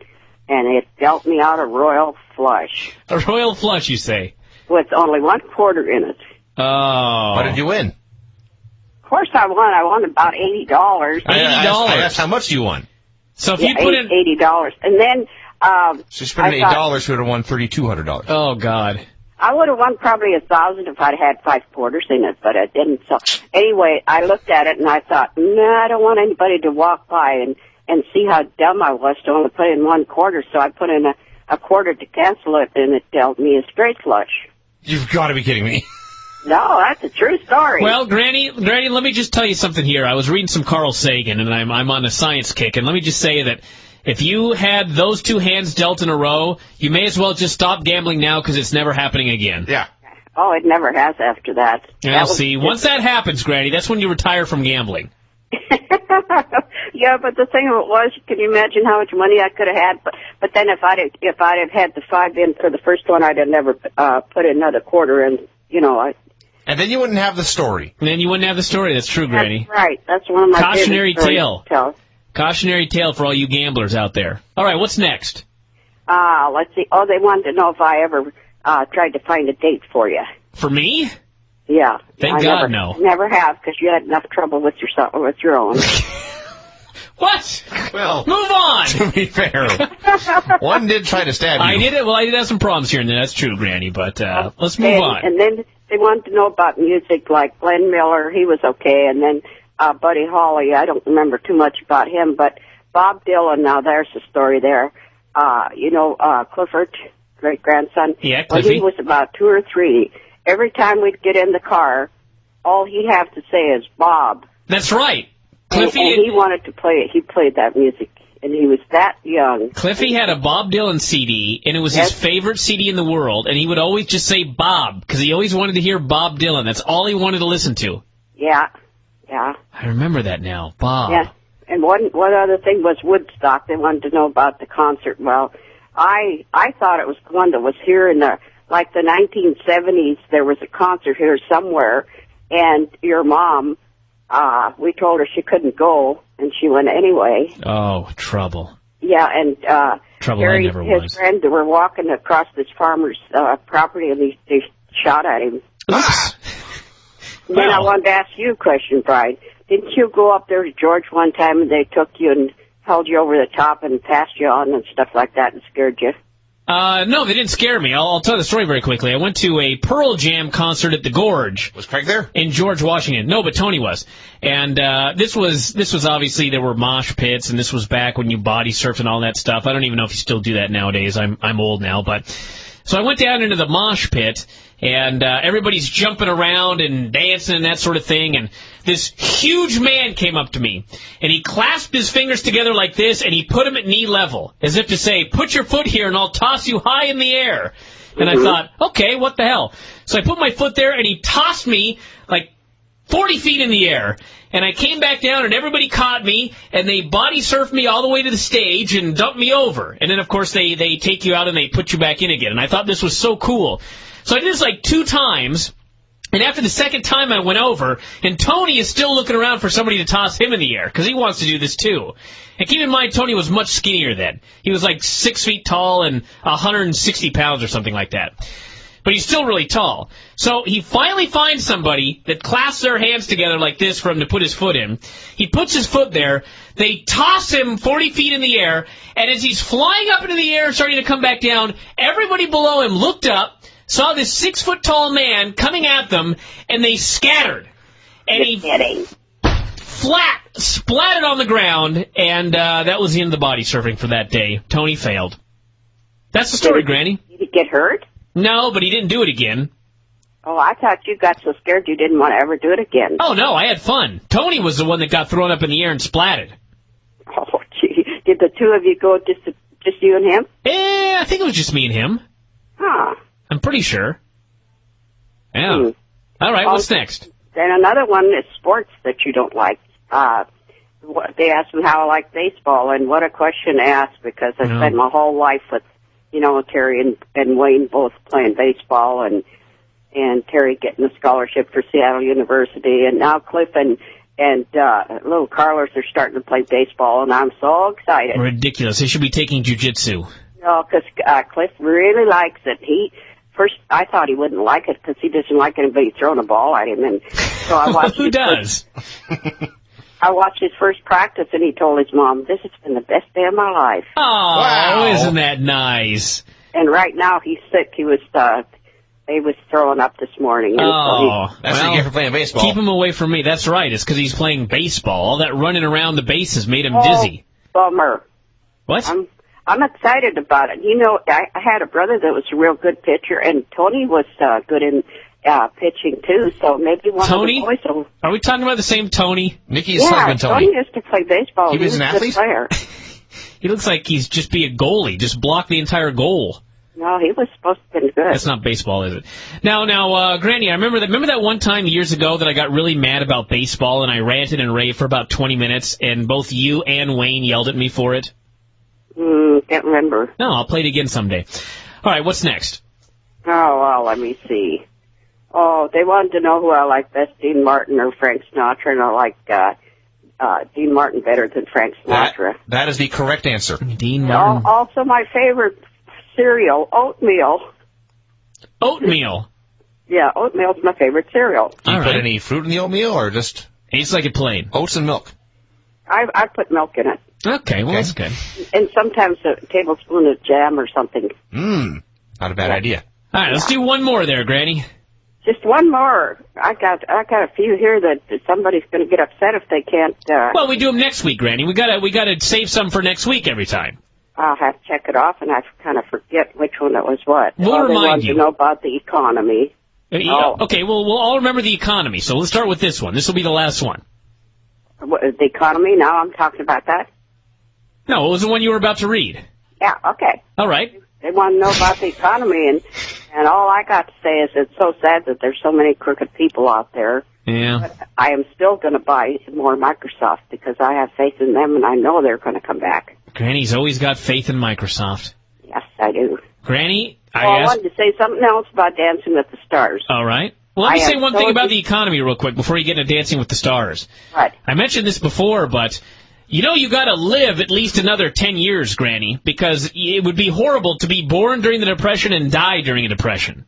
it dealt me out a royal flush. A royal flush, you say? With only one quarter in it. Oh. What did you win? Of course I won. I won about $80. $80? That's how much you won. So if you put in... $80. And then... so you spent $8, you would have won $3,200. Oh, God. I would have won probably $1,000 if I'd had 5 quarters in it, but I didn't. So anyway, I looked at it and I thought, I don't want anybody to walk by and see how dumb I was to only put in 1 quarter. So I put in a quarter to cancel it, and it dealt me a straight flush. You've got to be kidding me. No, that's a true story. Well, Granny, let me just tell you something here. I was reading some Carl Sagan, and I'm on a science kick, and let me just say that if you had those 2 hands dealt in a row, you may as well just stop gambling now because it's never happening again. Yeah. Oh, it never has after that. Well, see, once that happens, Granny, that's when you retire from gambling. Yeah, but the thing of it was, can you imagine how much money I could have had? But then if I'd have had the 5 in for the first one, I'd have never put another quarter in. And then you wouldn't have the story. And then you wouldn't have the story. That's true, Granny. That's right. That's one of my cautionary tale. Cautionary tale for all you gamblers out there. All right, what's next? Let's see. Oh, they wanted to know if I ever tried to find a date for you. For me? Yeah. Thank God, no. Never have, because you had enough trouble with your own. What? Well, move on. To be fair, one did try to stab you. I did it. Well, I did have some problems here and there. That's true, Granny. But let's move on. And then they wanted to know about music, like Glenn Miller. He was okay. And then Buddy Holly. I don't remember too much about him, but Bob Dylan. Now there's the story there. Clifford, great grandson. Yeah, Cliffy. When he was about 2 or 3, every time we'd get in the car, all he'd have to say is Bob. That's right. Cliffy, and he wanted to play it. He played that music, and he was that young. Cliffy had a Bob Dylan CD, and it was his favorite CD in the world, and he would always just say Bob, because he always wanted to hear Bob Dylan. That's all he wanted to listen to. Yeah. I remember that now, Bob. Yeah. And one other thing was Woodstock. They wanted to know about the concert. Well, I thought it was the one that was here in the 1970s. There was a concert here somewhere, and your mom, we told her she couldn't go, and she went anyway. Oh, trouble. Yeah, and trouble Harry, I never his was. friend, were walking across this farmer's property, and they shot at him. Oops. Then I wanted to ask you a question, Bryan. Didn't you go up there to George one time, and they took you and held you over the top and passed you on and stuff like that and scared you? No, they didn't scare me. I'll tell the story very quickly. I went to a Pearl Jam concert at the Gorge. Was Craig there? In George, Washington. No, but Tony was. And this was obviously, there were mosh pits, and this was back when you body surfed and all that stuff. I don't even know if you still do that nowadays. I'm old now, but... So I went down into the mosh pit, and everybody's jumping around and dancing and that sort of thing, and this huge man came up to me, and he clasped his fingers together like this, and he put them at knee level, as if to say, put your foot here and I'll toss you high in the air. And I thought, okay, what the hell? So I put my foot there, and he tossed me like 40 feet in the air. And I came back down, and everybody caught me, and they body surfed me all the way to the stage and dumped me over. And then, of course, they take you out and they put you back in again. And I thought this was so cool. So I did this like 2 times, and after the second time I went over, and Tony is still looking around for somebody to toss him in the air, because he wants to do this too. And keep in mind, Tony was much skinnier then. He was like 6 feet tall and 160 pounds or something like that. But he's still really tall. So he finally finds somebody that clasps their hands together like this for him to put his foot in. He puts his foot there. They toss him 40 feet in the air. And as he's flying up into the air and starting to come back down, everybody below him looked up, saw this 6-foot-tall man coming at them, and they scattered. And he splatted on the ground, and that was the end of the body surfing for that day. Tony failed. That's the story, Granny. Did he get hurt? No, but he didn't do it again. Oh, I thought you got so scared you didn't want to ever do it again. Oh, no, I had fun. Tony was the one that got thrown up in the air and splatted. Oh, gee. Did the two of you go just you and him? I think it was just me and him. Huh. I'm pretty sure. Yeah. All right, what's next? Then another one is sports that you don't like. They asked me how I like baseball, and what a question to ask, because I spent my whole life with, Terry and Wayne both playing baseball, and Terry getting a scholarship for Seattle University, and now Cliff and little Carlos are starting to play baseball, and I'm so excited. Ridiculous. They should be taking jiu-jitsu. No, because Cliff really likes it. First, I thought he wouldn't like it because he doesn't like anybody throwing a ball at him, and so I watched. Who does? I watched his first practice, and he told his mom, "This has been the best day of my life." Oh, wow. Isn't that nice? And right now he's sick. He was throwing up this morning. And that's what you get for playing baseball. Keep him away from me. That's right. It's because he's playing baseball. All that running around the bases made him dizzy. Bummer. What? I'm excited about it. I had a brother that was a real good pitcher, and Tony was good in pitching too. So maybe one Tony? of the boys will... Are we talking about the same Tony? Nikki's husband, Tony. Tony used to play baseball. He was an athlete? A good player. He looks like he's just be a goalie, just block the entire goal. No, he was supposed to be good. That's not baseball, is it? Now, Granny, I remember that one time years ago that I got really mad about baseball, and I ranted and raved for about 20 minutes, and both you and Wayne yelled at me for it? Can't remember. No, I'll play it again someday. All right, what's next? Oh, well, let me see. Oh, they wanted to know who I like best, Dean Martin or Frank Sinatra, and I like Dean Martin better than Frank Sinatra. That is the correct answer. Dean Martin. Also, my favorite cereal, oatmeal. Oatmeal. Yeah, oatmeal's my favorite cereal. Do you All put right. any fruit in the oatmeal or just Tastes like it plain. oats and milk? I put milk in it, Okay, well, Okay. that's good. and sometimes a tablespoon of jam or something. Not a bad idea. All right, let's do one more there, Granny. Just one more. I got a few here that somebody's going to get upset if they can't. Well, we do them next week, Granny. We gotta save some for next week every time. I'll have to check it off, and I kind of forget which one it was what. We'll They remind wanted you. to know about the economy. Okay, well, we'll all remember the economy, so let's start with this one. This will be the last one. The economy. Now I'm talking about that. No, it was the one you were about to read. Yeah. Okay. All right. They want to know about the economy, and all I got to say is it's so sad that there's so many crooked people out there. Yeah. But I am still going to buy more Microsoft because I have faith in them, and I know they're going to come back. Granny's always got faith in Microsoft. Yes, I do. Granny, I wanted to say something else about Dancing with the Stars. All right. Well, let me I say am one so thing about the economy real quick before you get into Dancing with the Stars. Right. I mentioned this before, but you know you got to live at least another 10 years, Granny, because it would be horrible to be born during the Depression and die during a Depression.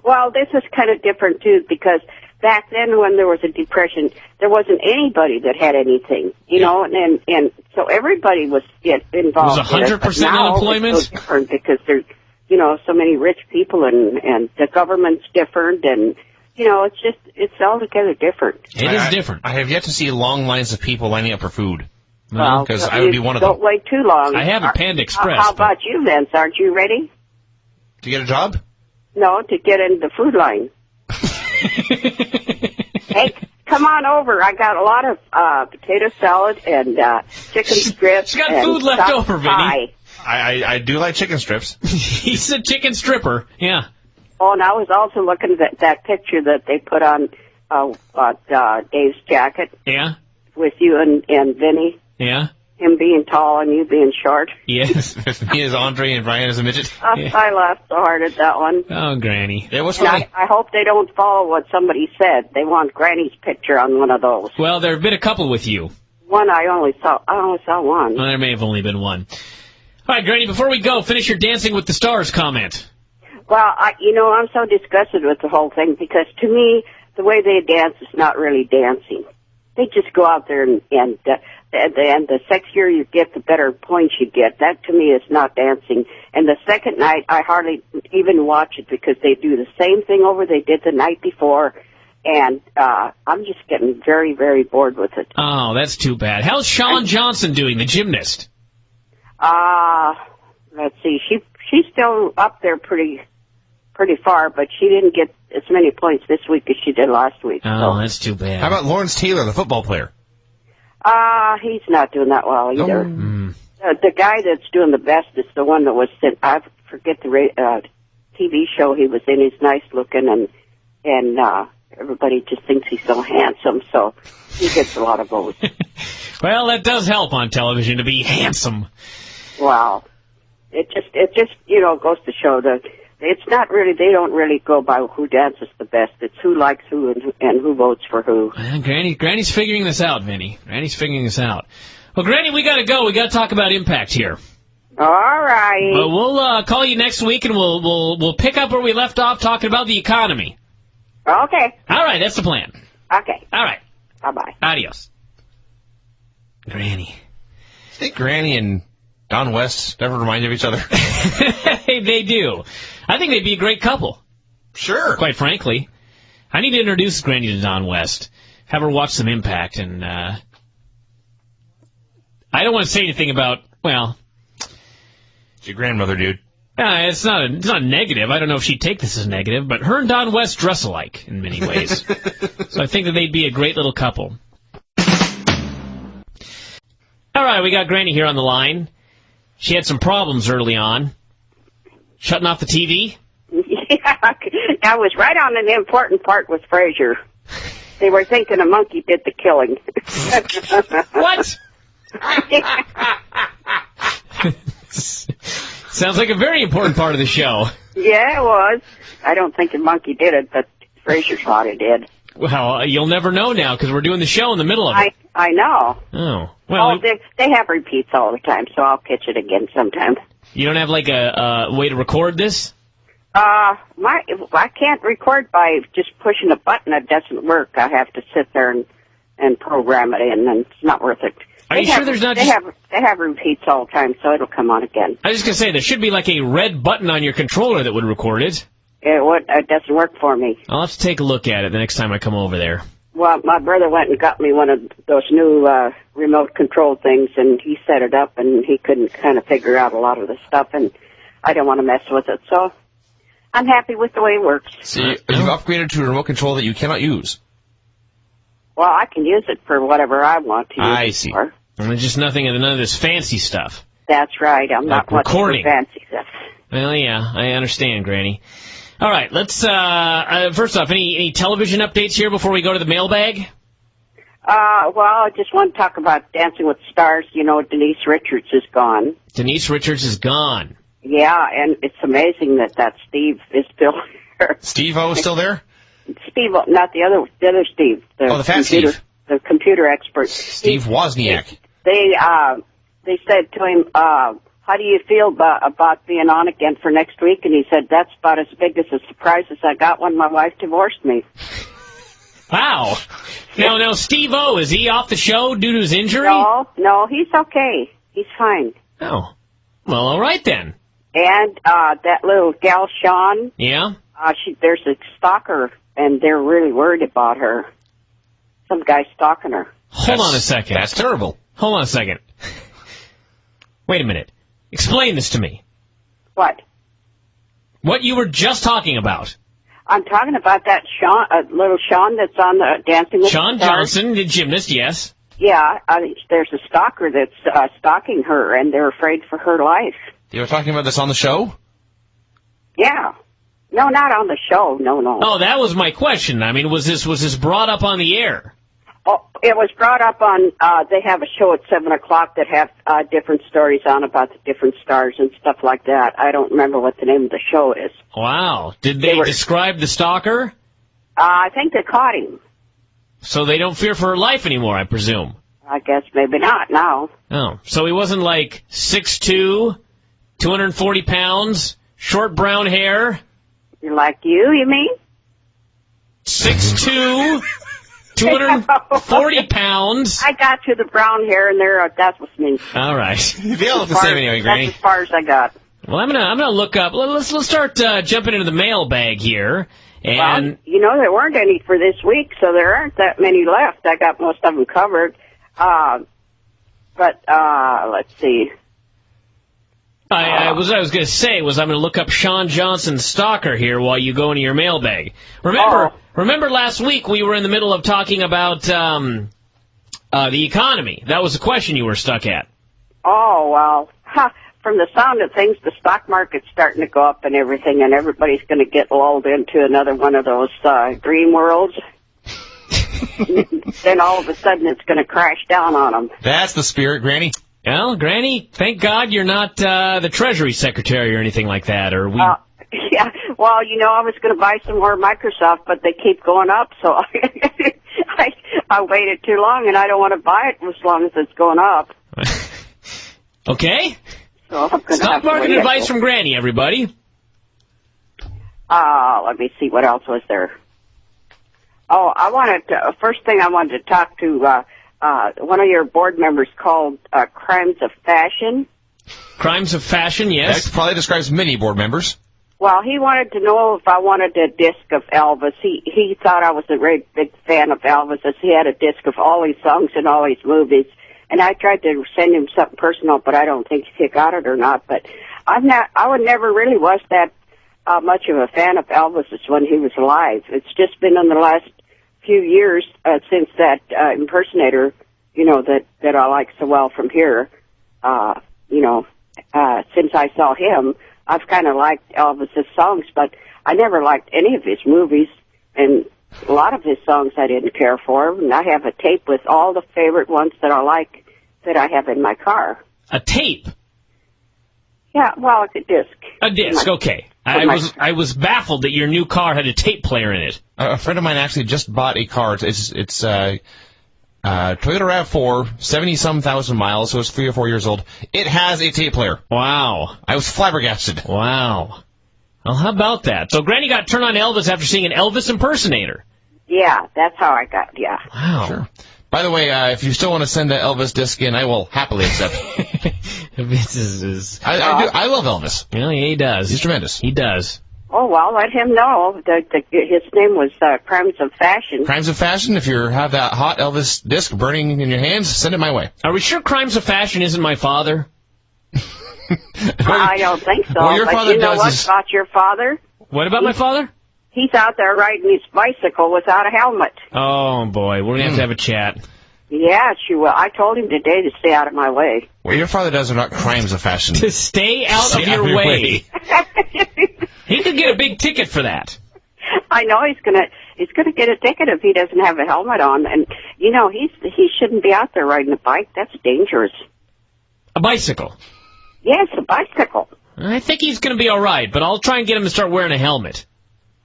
Well, this is kind of different, too, because back then when there was a depression, there wasn't anybody that had anything, you know, and so everybody was involved. Was 100% now unemployment? It's so different because there's, you know, so many rich people and the government's different and, you know, it's altogether different. It is different. I have yet to see long lines of people lining up for food. Well, Because I would be one of them. Don't wait too long. I have a Panda Express. How about you, Vince? Aren't you ready? To get a job? No, to get in the food line. Hey, come on over. I got a lot of potato salad and chicken strips. She's got and food left stuffed over, Vinny. pie. I do like chicken strips. He's a chicken stripper. Yeah. Oh, and I was also looking at that picture that they put on Dave's jacket Yeah. with you and Vinny. Yeah. Him being tall and you being short. Yes. Me as Andre and Bryan as a midget. I laughed so hard at that one. Oh, Granny. It was And funny. I hope they don't follow what somebody said. They want Granny's picture on one of those. Well, there have been a couple with you. One I only saw one. Well, there may have only been one. All right, Granny, before we go, finish your Dancing with the Stars comment. Well, I'm so disgusted with the whole thing because to me, the way they dance is not really dancing. They just go out there and the sexier you get, the better points you get. That to me is not dancing. And the second night, I hardly even watch it because they do the same thing over they did the night before. And I'm just getting very, very bored with it. Oh, that's too bad. How's Shawn Johnson doing, the gymnast? Let's see. She's still up there pretty far, but she didn't get as many points this week as she did last week. Oh, that's too bad. How about Lawrence Taylor, the football player? He's not doing that well either. Mm. The guy that's doing the best is the one that was sent. I forget the TV show he was in. He's nice looking, and everybody just thinks he's so handsome, so he gets a lot of votes. Well, that does help on television to be handsome. Wow. It just goes to show that it's not really, they don't really go by who dances the best. It's who likes who and who votes for who. Granny's figuring this out, Vinny. Granny's figuring this out. Well, Granny, we gotta go. We gotta talk about Impact here. All right. Well, we'll call you next week and we'll pick up where we left off talking about the economy. Okay. All right, that's the plan. Okay. All right. Bye-bye. Adios. Granny. I think Granny and Don West never remind of each other. They do. I think they'd be a great couple. Sure. Quite frankly. I need to introduce Granny to Don West. Have her watch some Impact, and I don't want to say anything about, well... It's your grandmother, dude. It's not negative. I don't know if she'd take this as negative, but her and Don West dress alike in many ways. So I think that they'd be a great little couple. All right, we got Granny here on the line. She had some problems early on. Shutting off the TV? Yeah, I was right on an important part with Frasier. They were thinking a monkey did the killing. What? Sounds like a very important part of the show. Yeah, it was. I don't think the monkey did it, but Frasier thought he did. Well, you'll never know now because we're doing the show in the middle of it. I know. Oh. Well, they have repeats all the time, so I'll catch it again sometime. you don't have like a way to record this? I can't record by just pushing a button. It doesn't work. I have to sit there and program it in, and it's not worth it. Are you sure there's not they have repeats all the time, so it'll come on again. I was just going to say, there should be like a red button on your controller that would record it. It doesn't work for me. I'll have to take a look at it the next time I come over there. Well, my brother went and got me one of those new remote control things, and he set it up, and he couldn't kind of figure out a lot of the stuff, and I don't want to mess with it, so I'm happy with the way it works. See, you've upgraded to a remote control that you cannot use. Well, I can use it for whatever I want to use I it see. for. And there's just none of this fancy stuff. That's right. I'm not much for recording. fancy stuff. Well, yeah, I understand, Granny. All right, let's, first off, any television updates here before we go to the mailbag? Well, I just want to talk about Dancing with the Stars. You know, Denise Richards is gone. Denise Richards is gone. Yeah, and it's amazing that Steve is still here. Steve-O is still there? Steve, not the other Steve. The fat Steve. The computer expert. Steve Wozniak. They said to him, how do you feel about being on again for next week? And he said, that's about as big as a surprise as I got when my wife divorced me. Wow. Now, Steve-O, is he off the show due to his injury? No, he's okay. He's fine. Oh. Well, all right then. And that little gal, Sean. Yeah? There's a stalker, and they're really worried about her. Some guy stalking her. Hold on a second. That's terrible. Hold on a second. Wait a minute. Explain this to me. What? What you were just talking about. I'm talking about that little Sean that's on the Dancing with Sean the Stars. Johnson, the gymnast, yes. Yeah, there's a stalker that's stalking her, and they're afraid for her life. You were talking about this on the show? Yeah. No, not on the show. No. Oh, that was my question. I mean, was this brought up on the air? Oh, it was brought up on, they have a show at 7 o'clock that have different stories on about the different stars and stuff like that. I don't remember what the name of the show is. Wow. Did they describe the stalker? I think they caught him. So they don't fear for her life anymore, I presume. I guess maybe not now. Oh, so he wasn't like 6'2", 240 pounds, short brown hair? Like you mean? 6'2", 240 pounds. I got to the brown hair, and that was me. All right. They all look the same anyway, Granny. That's as far as I got. Well, I'm gonna look up. Let's start jumping into the mailbag here. And well, there weren't any for this week, so there aren't that many left. I got most of them covered. But let's see. What I was going to say was I'm going to look up Sean Johnson's stalker here while you go into your mailbag. Remember last week we were in the middle of talking about the economy. That was the question you were stuck at. Oh, well, from the sound of things, the stock market's starting to go up and everything, and everybody's going to get lulled into another one of those dream worlds. Then all of a sudden it's going to crash down on them. That's the spirit, Granny. Well, Granny, thank God you're not the Treasury Secretary or anything like that, or we... Yeah, well, I was going to buy some more Microsoft, but they keep going up, so I waited too long, and I don't want to buy it as long as it's going up. Okay. So I'm gonna Stock market advice from Granny, everybody. Let me see, what else was there? Oh, first thing I wanted to talk to one of your board members called Crimes of Fashion. Crimes of Fashion, yes. That probably describes many board members. Well, he wanted to know if I wanted a disc of Elvis. He thought I was a very big fan of Elvis, as he had a disc of all his songs and all his movies. And I tried to send him something personal, but I don't think he got it or not. But I never really was that much of a fan of Elvis's when he was alive. It's just been in the last few years since that impersonator, that I like so well from here, since I saw him, I've kind of liked Elvis's songs, but I never liked any of his movies, and a lot of his songs I didn't care for, and I have a tape with all the favorite ones that I like that I have in my car. A tape? Yeah, well, it's a disc. A disc, okay. I was baffled that your new car had a tape player in it. A friend of mine actually just bought a car. It's Toyota RAV4, 70-some thousand miles, so it's 3 or 4 years old. It has a tape player. Wow. I was flabbergasted. Wow. Well, how about that? So Granny got turned on Elvis after seeing an Elvis impersonator. Yeah, that's how I got, yeah. Wow. Sure. By the way, if you still want to send that Elvis disc in, I will happily accept. I love Elvis. Well, yeah, he does. He's tremendous. He does. Oh, well, let him know. His name was Crimes of Fashion. Crimes of Fashion, if you have that hot Elvis disc burning in your hands, send it my way. Are we sure Crimes of Fashion isn't my father? I don't think so. Well, your but father you know does what is- about your father? What about my father? He's out there riding his bicycle without a helmet. Oh, boy. We're going to have a chat. Yeah, she will. I told him today to stay out of my way. What your father does are not crimes of fashion. To stay out of your way. He could get a big ticket for that. I know he's gonna get a ticket if he doesn't have a helmet on, and you know he shouldn't be out there riding a bike. That's dangerous. A bicycle. Yes, a bicycle. I think he's going to be all right, but I'll try and get him to start wearing a helmet.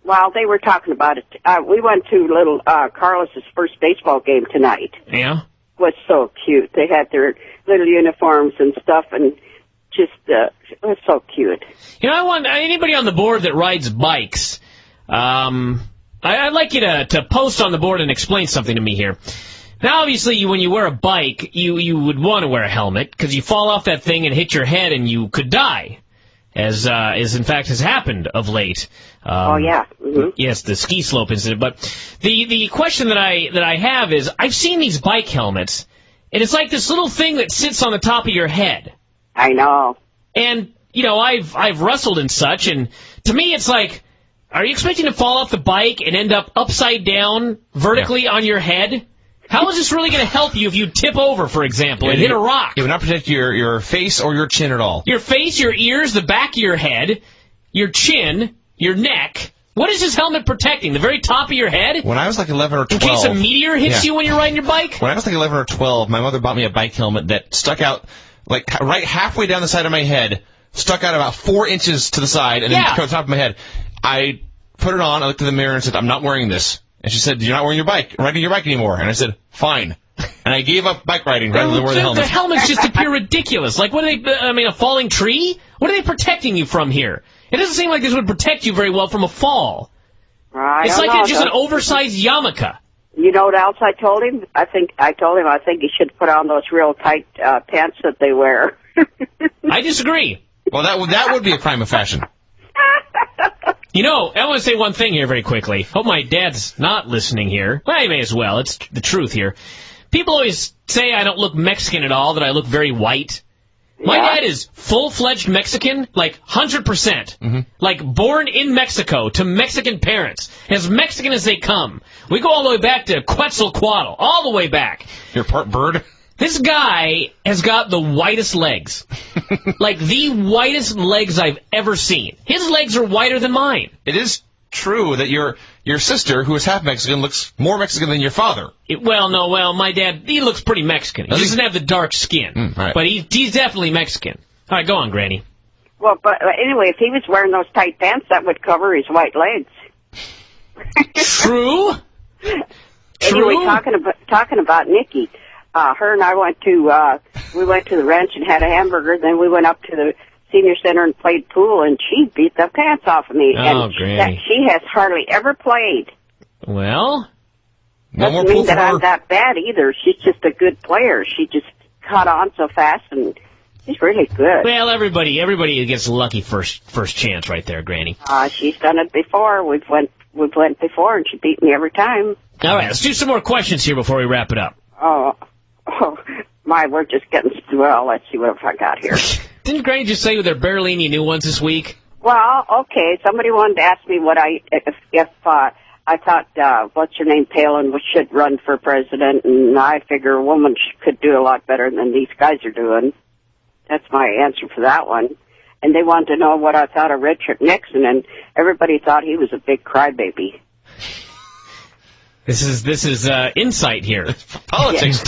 Well, they were talking about it. We went to little Carlos's first baseball game tonight. Yeah? It was so cute. They had their little uniforms and stuff, and just it was so cute. You know, I want anybody on the board that rides bikes. I'd like you to post on the board and explain something to me here. Now, obviously, when you wear a bike, you would want to wear a helmet because you fall off that thing and hit your head and you could die, as in fact has happened of late. Oh yeah. Mm-hmm. Yes, the ski slope incident. But the question that I have is, I've seen these bike helmets, and it's like this little thing that sits on the top of your head. I know. And you know, I've wrestled and such, and to me, it's like, are you expecting to fall off the bike and end up upside down vertically on your head? How is this really going to help you if you tip over, for example, and hit a rock? It would not protect your face or your chin at all. Your face, your ears, the back of your head, your chin, your neck. What is this helmet protecting? The very top of your head? When I was like 11 or 12... In case a meteor hits you when you're riding your bike? When I was like 11 or 12, my mother bought me a bike helmet that stuck out like right halfway down the side of my head, stuck out about 4 inches to the side, and then to the top of my head. I put it on, I looked in the mirror and said, I'm not wearing this. And she said, you're not riding your bike anymore. And I said, fine. And I gave up bike riding rather than wear the helmet. The helmets just appear ridiculous. Like, what are they, a falling tree? What are they protecting you from here? It doesn't seem like this would protect you very well from a fall. It's like it's just an oversized yarmulke. You know what else I told him? I think he should put on those real tight pants that they wear. I disagree. Well, that would be a crime of fashion. You know, I want to say one thing here very quickly. Hope my dad's not listening here. Well, he may as well. It's the truth here. People always say I don't look Mexican at all, that I look very white. My dad is full-fledged Mexican, like 100%. Mm-hmm. Like born in Mexico to Mexican parents. As Mexican as they come. We go all the way back to Quetzalcoatl. All the way back. You're part bird? This guy has got the whitest legs. Like the whitest legs I've ever seen. His legs are whiter than mine. It is true that your sister, who is half Mexican, looks more Mexican than your father. My dad, he looks pretty Mexican. He doesn't have the dark skin. Right. But he's definitely Mexican. All right, go on, Granny. Well, but anyway, if he was wearing those tight pants, that would cover his white legs. True. Anyway, talking about Nikki, her and I went to the ranch and had a hamburger. Then we went up to the senior center and played pool, and she beat the pants off of me. Oh, and Granny. She has hardly ever played. Well, no more doesn't pool mean that for her. I'm that bad either. She's just a good player. She just caught on so fast, and she's really good. Well, everybody gets a lucky first chance right there, Granny. She's done it before. We've went before, and she beat me every time. All right, let's do some more questions here before we wrap it up. Oh, my, we're just getting, well, let's see what I got here. Didn't Granny just say they're barely any new ones this week? Well, okay, somebody wanted to ask me if I thought, what's her name, Palin should run for president, and I figure a woman could do a lot better than these guys are doing. That's my answer for that one. And they wanted to know what I thought of Richard Nixon, and everybody thought he was a big crybaby. This is insight here. Politics,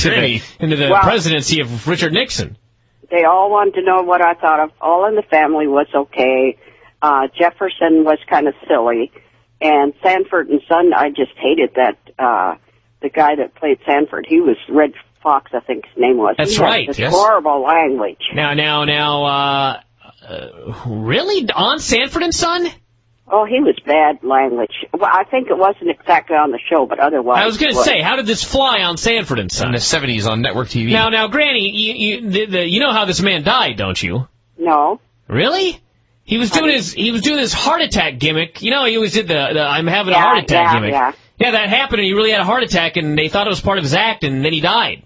into the presidency of Richard Nixon. They all wanted to know what I thought of. All in the Family was okay. Jefferson was kind of silly, and Sanford and Son, I just hated that. The guy that played Sanford, he was Red Fox, I think his name was. That's he right. Had this Yes. horrible language. Now, really? On Sanford and Son? Oh, he was bad language. Well, I think it wasn't exactly on the show, but otherwise. I was going to say, how did this fly on Sanford and Son? In the 70s on network TV. Now, Granny, you know how this man died, don't you? No. Really? He was doing his heart attack gimmick. You know, he always did the I'm having a heart attack gimmick. Yeah, that happened, and he really had a heart attack, and they thought it was part of his act, and then he died.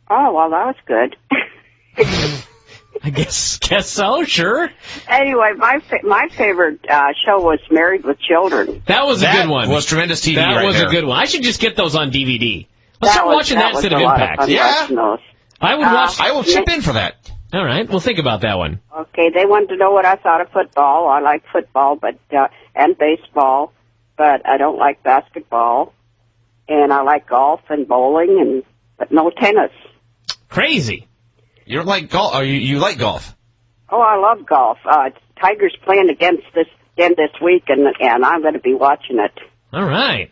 Oh, well, that was good. I guess so, sure. Anyway, my favorite show was Married with Children. That was a good one. That was tremendous TV That right was there. a good one. I should just get those on DVD. Let's start watching that instead of Impact. Yeah. I would watch. I will chip in for that. All right, we'll think about that one. Okay, they wanted to know what I thought of football. I like football, but and baseball, but I don't like basketball. And I like golf and bowling, but no tennis. Crazy. You don't like golf? You like golf? Oh, I love golf. Tigers playing again this week, and I'm going to be watching it. All right.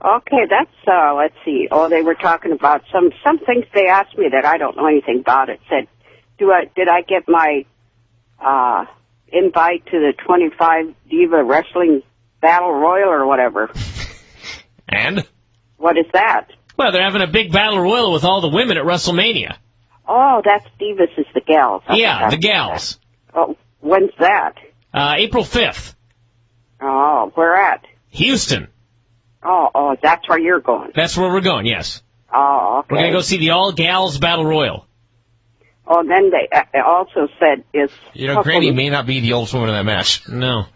Okay, that's let's see. Oh, they were talking about some things they asked me that I don't know anything about. It said, did I get my invite to the 25 Diva Wrestling Battle Royal or whatever? And? What is that? Well, they're having a big battle royal with all the women at WrestleMania. Oh, that's Divas is the gals. Yeah, the gals. Oh, when's that? April 5th. Oh, where at? Houston. Oh, that's where you're going. That's where we're going, yes. Oh, okay. We're going to go see the all-gals battle royal. Oh, then they also said, Granny may not be the oldest woman in that match. No.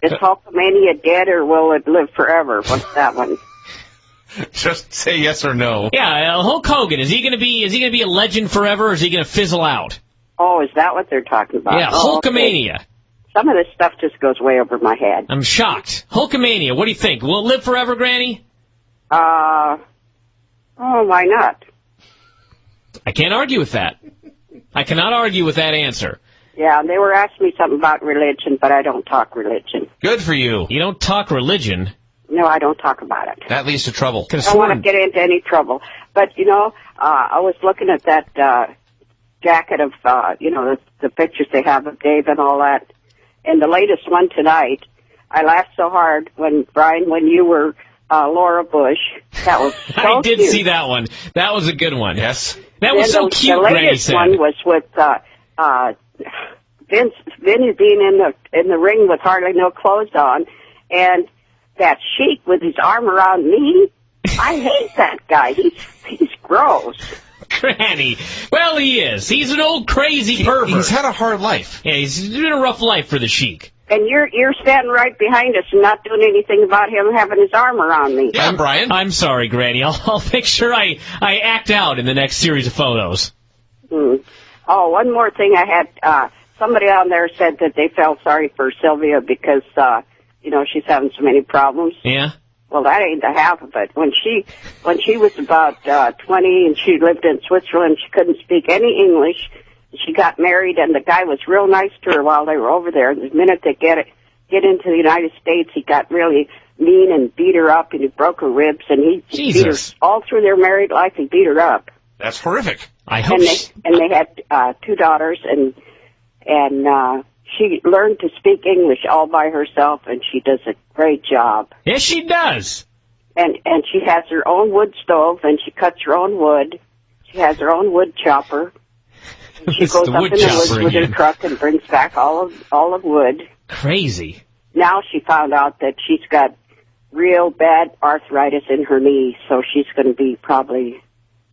Is Hulkamania dead or will it live forever? What's that one? Just say yes or no. Yeah, Hulk Hogan, is he going to be a legend forever, or is he going to fizzle out? Oh, is that what they're talking about? Yeah, Okay. Hulkamania. Some of this stuff just goes way over my head. I'm shocked. Hulkamania, what do you think? Will it live forever, Granny? Oh, why not? I can't argue with that. I cannot argue with that answer. Yeah, they were asking me something about religion, but I don't talk religion. Good for you. You don't talk religion? No, I don't talk about it. That leads to trouble. I don't want to get into any trouble. But, I was looking at that jacket of, the pictures they have of Dave and all that. And the latest one tonight, I laughed so hard Bryan, when you were Laura Bush. That was so I did cute. see that one. That was a good one. Yes. That was so cute, The Granny latest said. one was with Vinny being in the ring with hardly no clothes on, and that Sheik with his arm around me. I hate that guy. He's gross. Granny. Well, he is. He's an old crazy pervert. He's had a hard life. Yeah, he's been a rough life for the Sheik. And you're standing right behind us and not doing anything about him having his arm around me. Yeah, Bryan. I'm sorry, Granny. I'll make sure I act out in the next series of photos. Oh, one more thing. I had somebody on there said that they felt sorry for Sylvia because she's having so many problems. Yeah. Well, that ain't the half of it. When she was about 20 and she lived in Switzerland, she couldn't speak any English. She got married, and the guy was real nice to her while they were over there. And the minute they get into the United States, he got really mean and beat her up, and he broke her ribs, and he beat her all through their married life. He beat her up. That's horrific. I hope. And they had 2 daughters, and she learned to speak English all by herself, and she does a great job. Yes, she does. And she has her own wood stove, and she cuts her own wood. She has her own wood chopper. And she goes up in the woods with her truck and brings back all of wood. Crazy. Now she found out that she's got real bad arthritis in her knee, so she's going to be probably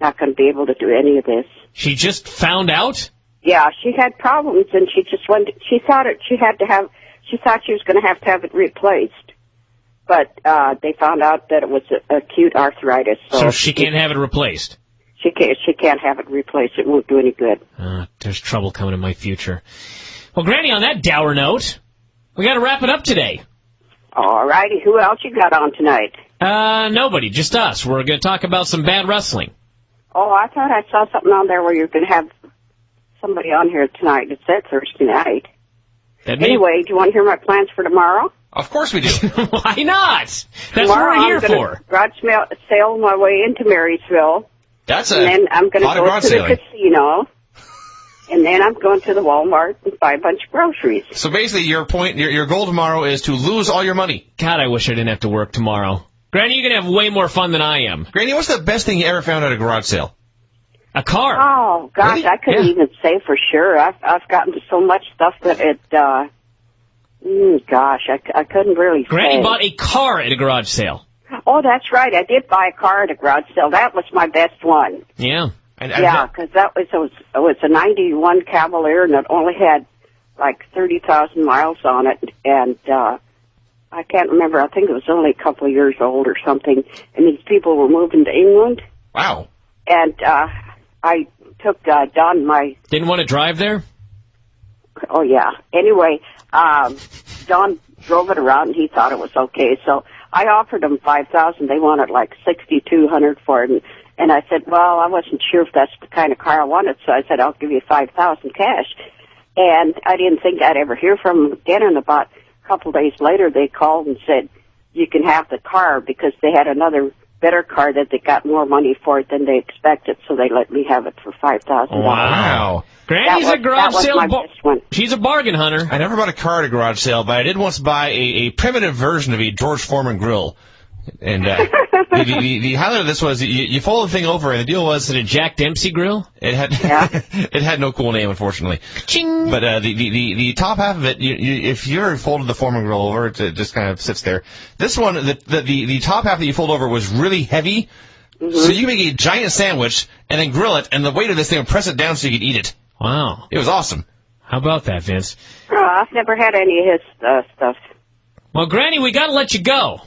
not going to be able to do any of this. She just found out? Yeah, she had problems, and she just wanted. She thought she was going to have it replaced, but they found out that it was acute arthritis. So she can't have it replaced. She can't have it replaced. It won't do any good. There's trouble coming in my future. Well, Granny, on that dour note, we got to wrap it up today. All righty. Who else you got on tonight? Nobody, just us. We're going to talk about some bad wrestling. Oh, I thought I saw something on there where you're going to have somebody on here tonight. It said Thursday night. Anyway, do you want to hear my plans for tomorrow? Of course we do. Why not? That's Tomorrow, what we're here I'm gonna for. garage sale my way into Marysville. That's And then I'm going to lot of go garage to sailing. the casino. And then I'm going to the Walmart and buy a bunch of groceries. So basically, your goal tomorrow is to lose all your money. God, I wish I didn't have to work tomorrow. Granny, you're going to have way more fun than I am. Granny, what's the best thing you ever found at a garage sale? A car. Oh, gosh, Really? I couldn't even say for sure. I've gotten so much stuff that I couldn't really Granny say. bought a car at a garage sale. Oh, that's right. I did buy a car at a garage sale. That was my best one. Yeah. Yeah, because it was a 91 Cavalier, and it only had like 30,000 miles on it. And I can't remember. I think it was only a couple of years old or something. And these people were moving to England. Wow. And I took Don, my... Didn't want to drive there? Oh, yeah. Anyway, Don drove it around, and he thought it was okay. So I offered them $5,000. They wanted like $6,200 for it. And I said, well, I wasn't sure if that's the kind of car I wanted, so I said, I'll give you $5,000 cash. And I didn't think I'd ever hear from them again. And about a couple of days later, they called and said, you can have the car, because they had another better car that they got more money for it than they expected, so they let me have it for $5,000. Wow. Granny's a garage sale. She's a bargain hunter. I never bought a car at a garage sale, but I did once buy a primitive version of a George Foreman grill. And the highlight of this was you fold the thing over, and the deal was a Jack Dempsey grill. It had it had no cool name, unfortunately. Ching. But the top half of it, if you ever folded the Foreman grill over, it just kind of sits there. This one, the top half that you fold over was really heavy, so you can make a giant sandwich and then grill it, and the weight of this thing would press it down so you could eat it. Wow, it was awesome. How about that, Vince? Oh, I've never had any of his stuff. Well, Granny, we got to let you go.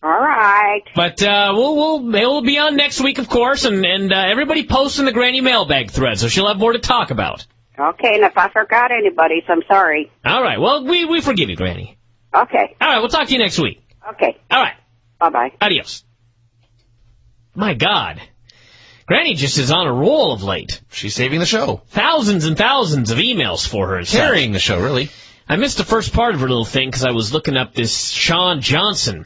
All right. But we'll be on next week, of course, and everybody posts in the Granny mailbag thread, so she'll have more to talk about. Okay, and if I forgot anybody's, I'm sorry. All right. Well, we forgive you, Granny. Okay. All right. We'll talk to you next week. Okay. All right. Bye-bye. Adios. My God. Granny just is on a roll of late. She's saving the show. Thousands and thousands of emails for her. Carrying the show, really. I missed the first part of her little thing because I was looking up this Sean Johnson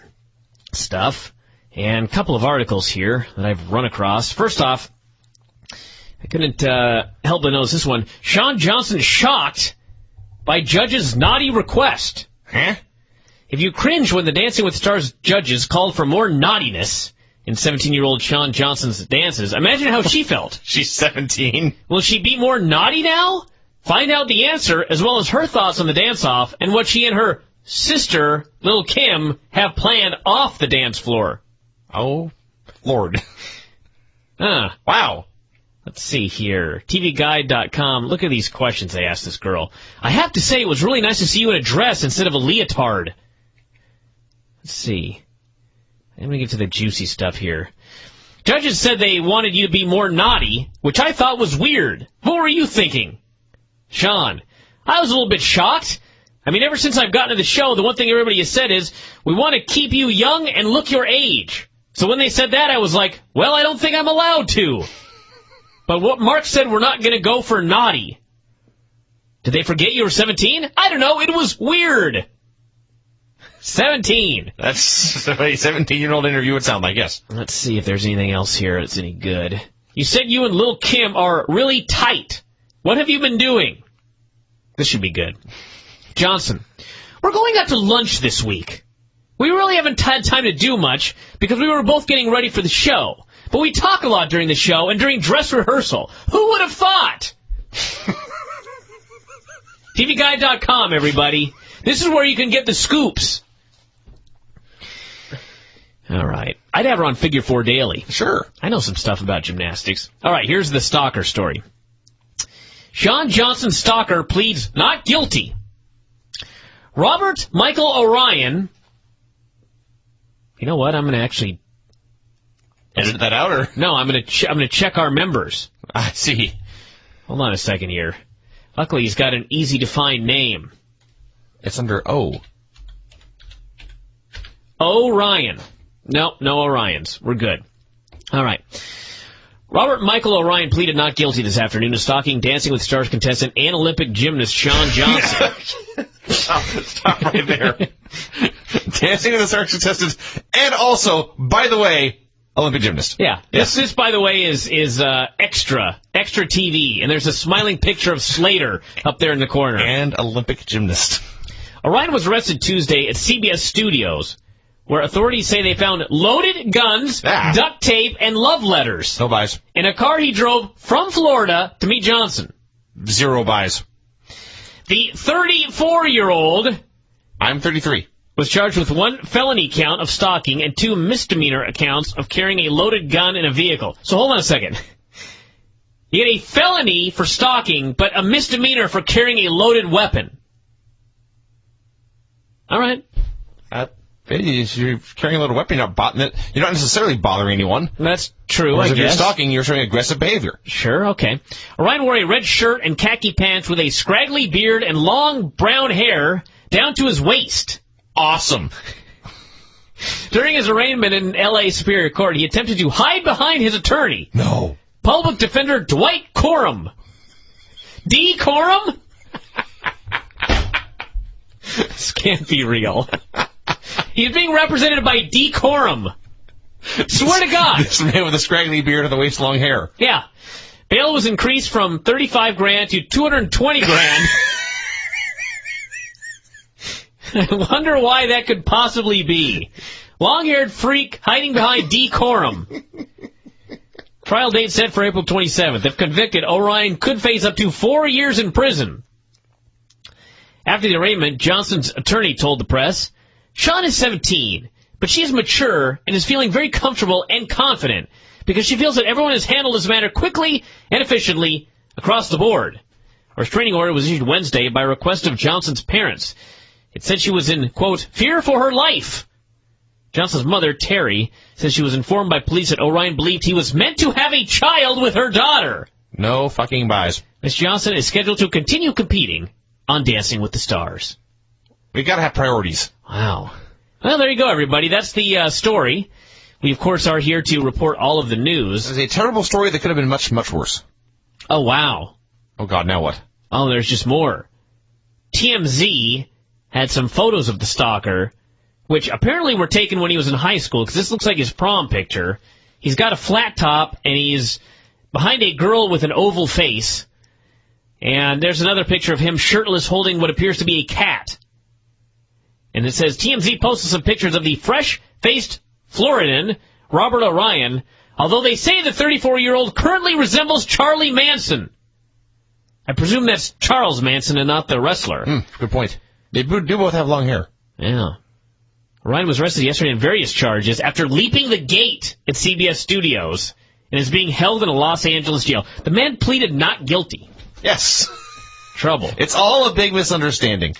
stuff, and a couple of articles here that I've run across. First off, I couldn't help but notice this one. Sean Johnson shocked by judge's naughty request. Huh? If you cringe when the Dancing with the Stars judges called for more naughtiness in 17-year-old Sean Johnson's dances, imagine how she felt. She's 17. Will she be more naughty now? Find out the answer, as well as her thoughts on the dance-off and what she and her sister, Lil' Kim, have planned off the dance floor. Oh, Lord. Wow. Let's see here. TVGuide.com. Look at these questions they asked this girl. I have to say, it was really nice to see you in a dress instead of a leotard. Let's see. Let me get to the juicy stuff here. Judges said they wanted you to be more naughty, which I thought was weird. What were you thinking? Sean, I was a little bit shocked. I mean, ever since I've gotten to the show, the one thing everybody has said is, we want to keep you young and look your age. So when they said that, I was like, well, I don't think I'm allowed to. But what Mark said, we're not going to go for naughty. Did they forget you were 17? I don't know. It was weird. 17. That's what a 17-year-old interview would sound like, yes. Let's see if there's anything else here that's any good. You said you and Lil' Kim are really tight. What have you been doing? This should be good. Johnson, we're going out to lunch this week. We really haven't had time to do much because we were both getting ready for the show. But we talk a lot during the show and during dress rehearsal. Who would have thought? TVGuide.com, everybody. This is where you can get the scoops. All right. I'd have her on Figure 4 Daily. Sure. I know some stuff about gymnastics. All right, here's the stalker story. Sean Johnson stalker pleads not guilty. Robert Michael Orion. You know what? I'm going to actually edit that out, or no? I'm going to check our members. I see. Hold on a second here. Luckily, he's got an easy to find name. It's under O. Orion. No Orions. We're good. All right. Robert Michael O'Ryan pleaded not guilty this afternoon to stalking Dancing with the Stars contestant and Olympic gymnast Shawn Johnson. Stop right there. Dancing with the Stars contestant and also, by the way, Olympic gymnast. Yeah. This, by the way, is extra TV, and there's a smiling picture of Slater up there in the corner. And Olympic gymnast. Orion was arrested Tuesday at CBS Studios, where authorities say they found loaded guns, duct tape, and love letters. No buys. In a car he drove from Florida to meet Johnson. 0 buys. The 34-year-old... I'm 33. ...was charged with 1 felony count of stalking and 2 misdemeanor accounts of carrying a loaded gun in a vehicle. So hold on a second. You get a felony for stalking, but a misdemeanor for carrying a loaded weapon. All right. If you're carrying a loaded weapon, you're not necessarily bothering anyone. That's true, Whereas I if guess. you're stalking, you're showing aggressive behavior. Sure, okay. Orion wore a red shirt and khaki pants with a scraggly beard and long brown hair down to his waist. Awesome. During his arraignment in L.A. Superior Court, he attempted to hide behind his attorney. No. Public defender Dwight Corum. D. Corum? This can't be real. He's being represented by D. Corum. Swear to God. This man with a scraggly beard and the waist-long hair. Yeah. Bail was increased from $35,000 to $220,000. I wonder why that could possibly be. Long-haired freak hiding behind D. Corum. Trial date set for April 27th. If convicted, Orion could face up to 4 years in prison. After the arraignment, Johnson's attorney told the press, Shawn is 17, but she is mature and is feeling very comfortable and confident because she feels that everyone has handled this matter quickly and efficiently across the board. A restraining order was issued Wednesday by request of Johnson's parents. It said she was in, quote, fear for her life. Johnson's mother, Terry, says she was informed by police that Orion believed he was meant to have a child with her daughter. No fucking buys. Miss Johnson is scheduled to continue competing on Dancing with the Stars. We gotta have priorities. Wow. Well, there you go, everybody. That's the story. We, of course, are here to report all of the news. It's a terrible story that could have been much, much worse. Oh, wow. Oh, God, now what? Oh, there's just more. TMZ had some photos of the stalker, which apparently were taken when he was in high school, because this looks like his prom picture. He's got a flat top, and he's behind a girl with an oval face. And there's another picture of him shirtless holding what appears to be a cat. And it says, TMZ posted some pictures of the fresh-faced Floridian, Robert Orion, although they say the 34-year-old currently resembles Charlie Manson. I presume that's Charles Manson and not the wrestler. Good point. They do both have long hair. Yeah. Orion was arrested yesterday on various charges after leaping the gate at CBS Studios and is being held in a Los Angeles jail. The man pleaded not guilty. Yes. Trouble. It's all a big misunderstanding.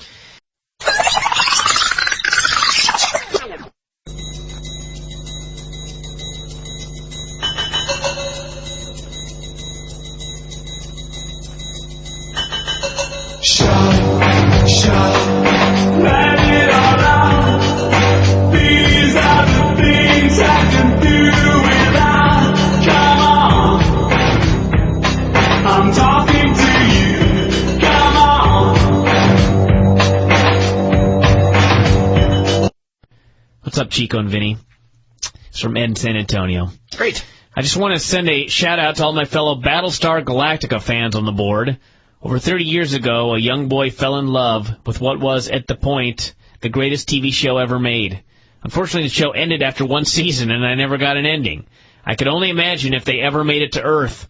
What's up, Chico and Vinny? It's from Ed in San Antonio. Great. I just want to send a shout-out to all my fellow Battlestar Galactica fans on the board. Over 30 years ago, a young boy fell in love with what was, at the point, the greatest TV show ever made. Unfortunately, the show ended after 1 season, and I never got an ending. I could only imagine if they ever made it to Earth.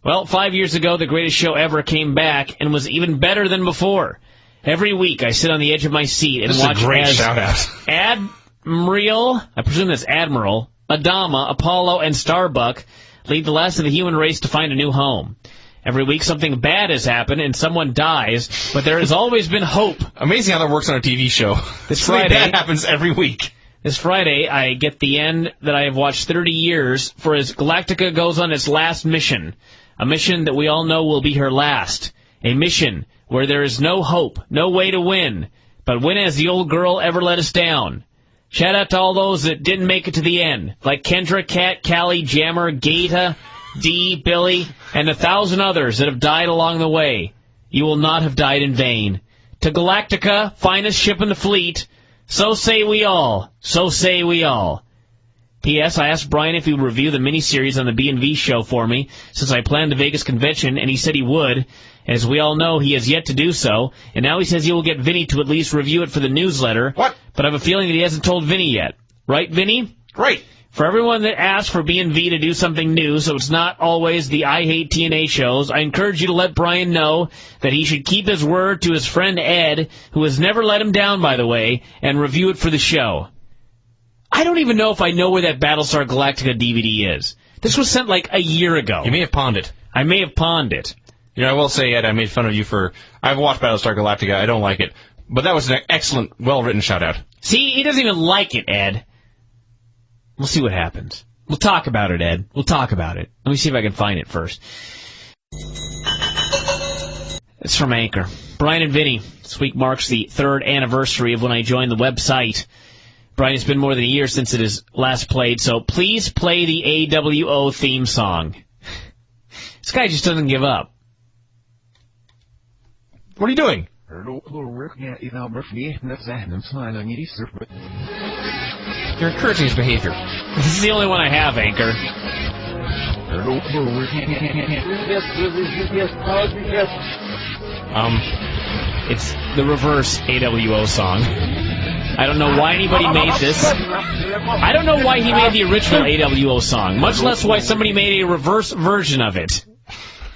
Well, 5 years ago, the greatest show ever came back and was even better than before. Every week, I sit on the edge of my seat and watch a great as shout-out. Admiral, I presume that's Admiral, Adama, Apollo, and Starbuck lead the last of the human race to find a new home. Every week something bad has happened and someone dies, but there has always been hope. Amazing how that works on a TV show. This Something Friday bad happens every week. This Friday, I get the end that I have watched 30 years for as Galactica goes on its last mission. A mission that we all know will be her last. A mission where there is no hope, no way to win. But when has the old girl ever let us down? Shout out to all those that didn't make it to the end, like Kendra, Kat, Callie, Jammer, Gaeta, Dee, Billy, and 1,000 others that have died along the way. You will not have died in vain. To Galactica, finest ship in the fleet, so say we all. So say we all. P.S. I asked Bryan if he would review the miniseries on the B&V show for me, since I planned the Vegas convention, and he said he would. As we all know, he has yet to do so, and now he says he will get Vinny to at least review it for the newsletter. What? But I have a feeling that he hasn't told Vinny yet. Right, Vinny? Right. For everyone that asks for B&V to do something new, so it's not always the I Hate TNA shows, I encourage you to let Bryan know that he should keep his word to his friend Ed, who has never let him down, by the way, and review it for the show. I don't even know if I know where that Battlestar Galactica DVD is. This was sent like a year ago. You may have pawned it. I may have pawned it. You know, I will say, Ed, I made fun of you for... I've watched Battlestar Galactica. I don't like it. But that was an excellent, well-written shout-out. See, he doesn't even like it, Ed. We'll see what happens. We'll talk about it, Ed. We'll talk about it. Let me see if I can find it first. It's from Anchor. Bryan and Vinny. This week marks the 3rd anniversary of when I joined the website. Bryan, it's been more than a year since it is last played, so please play the AWO theme song. This guy just doesn't give up. What are you doing? You're encouraging his behavior. This is the only one I have, Anchor. It's the reverse AWO song. I don't know why anybody made this. I don't know why he made the original AWO song, much less why somebody made a reverse version of it.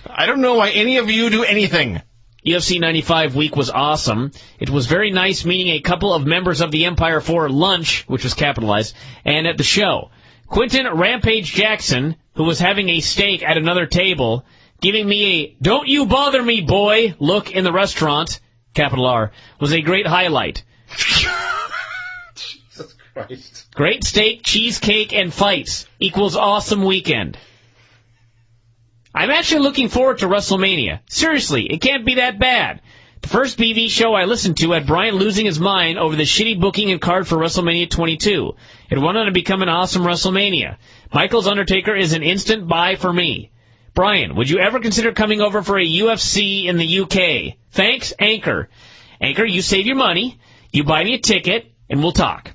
I don't know why any of you do anything. UFC 95 week was awesome. It was very nice meeting a couple of members of the Empire for lunch, which was capitalized, and at the show. Quentin Rampage Jackson, who was having a steak at another table, giving me a "don't you bother me, boy" look in the restaurant, capital R, was a great highlight. Jesus Christ. Great steak, cheesecake, and fights equals awesome weekend. I'm actually looking forward to WrestleMania. Seriously, it can't be that bad. The first BV show I listened to had Bryan losing his mind over the shitty booking and card for WrestleMania 22. It went on to become an awesome WrestleMania. Michael's Undertaker is an instant buy for me. Bryan, would you ever consider coming over for a UFC in the UK? Thanks, Anchor. Anchor, you save your money, you buy me a ticket, and we'll talk.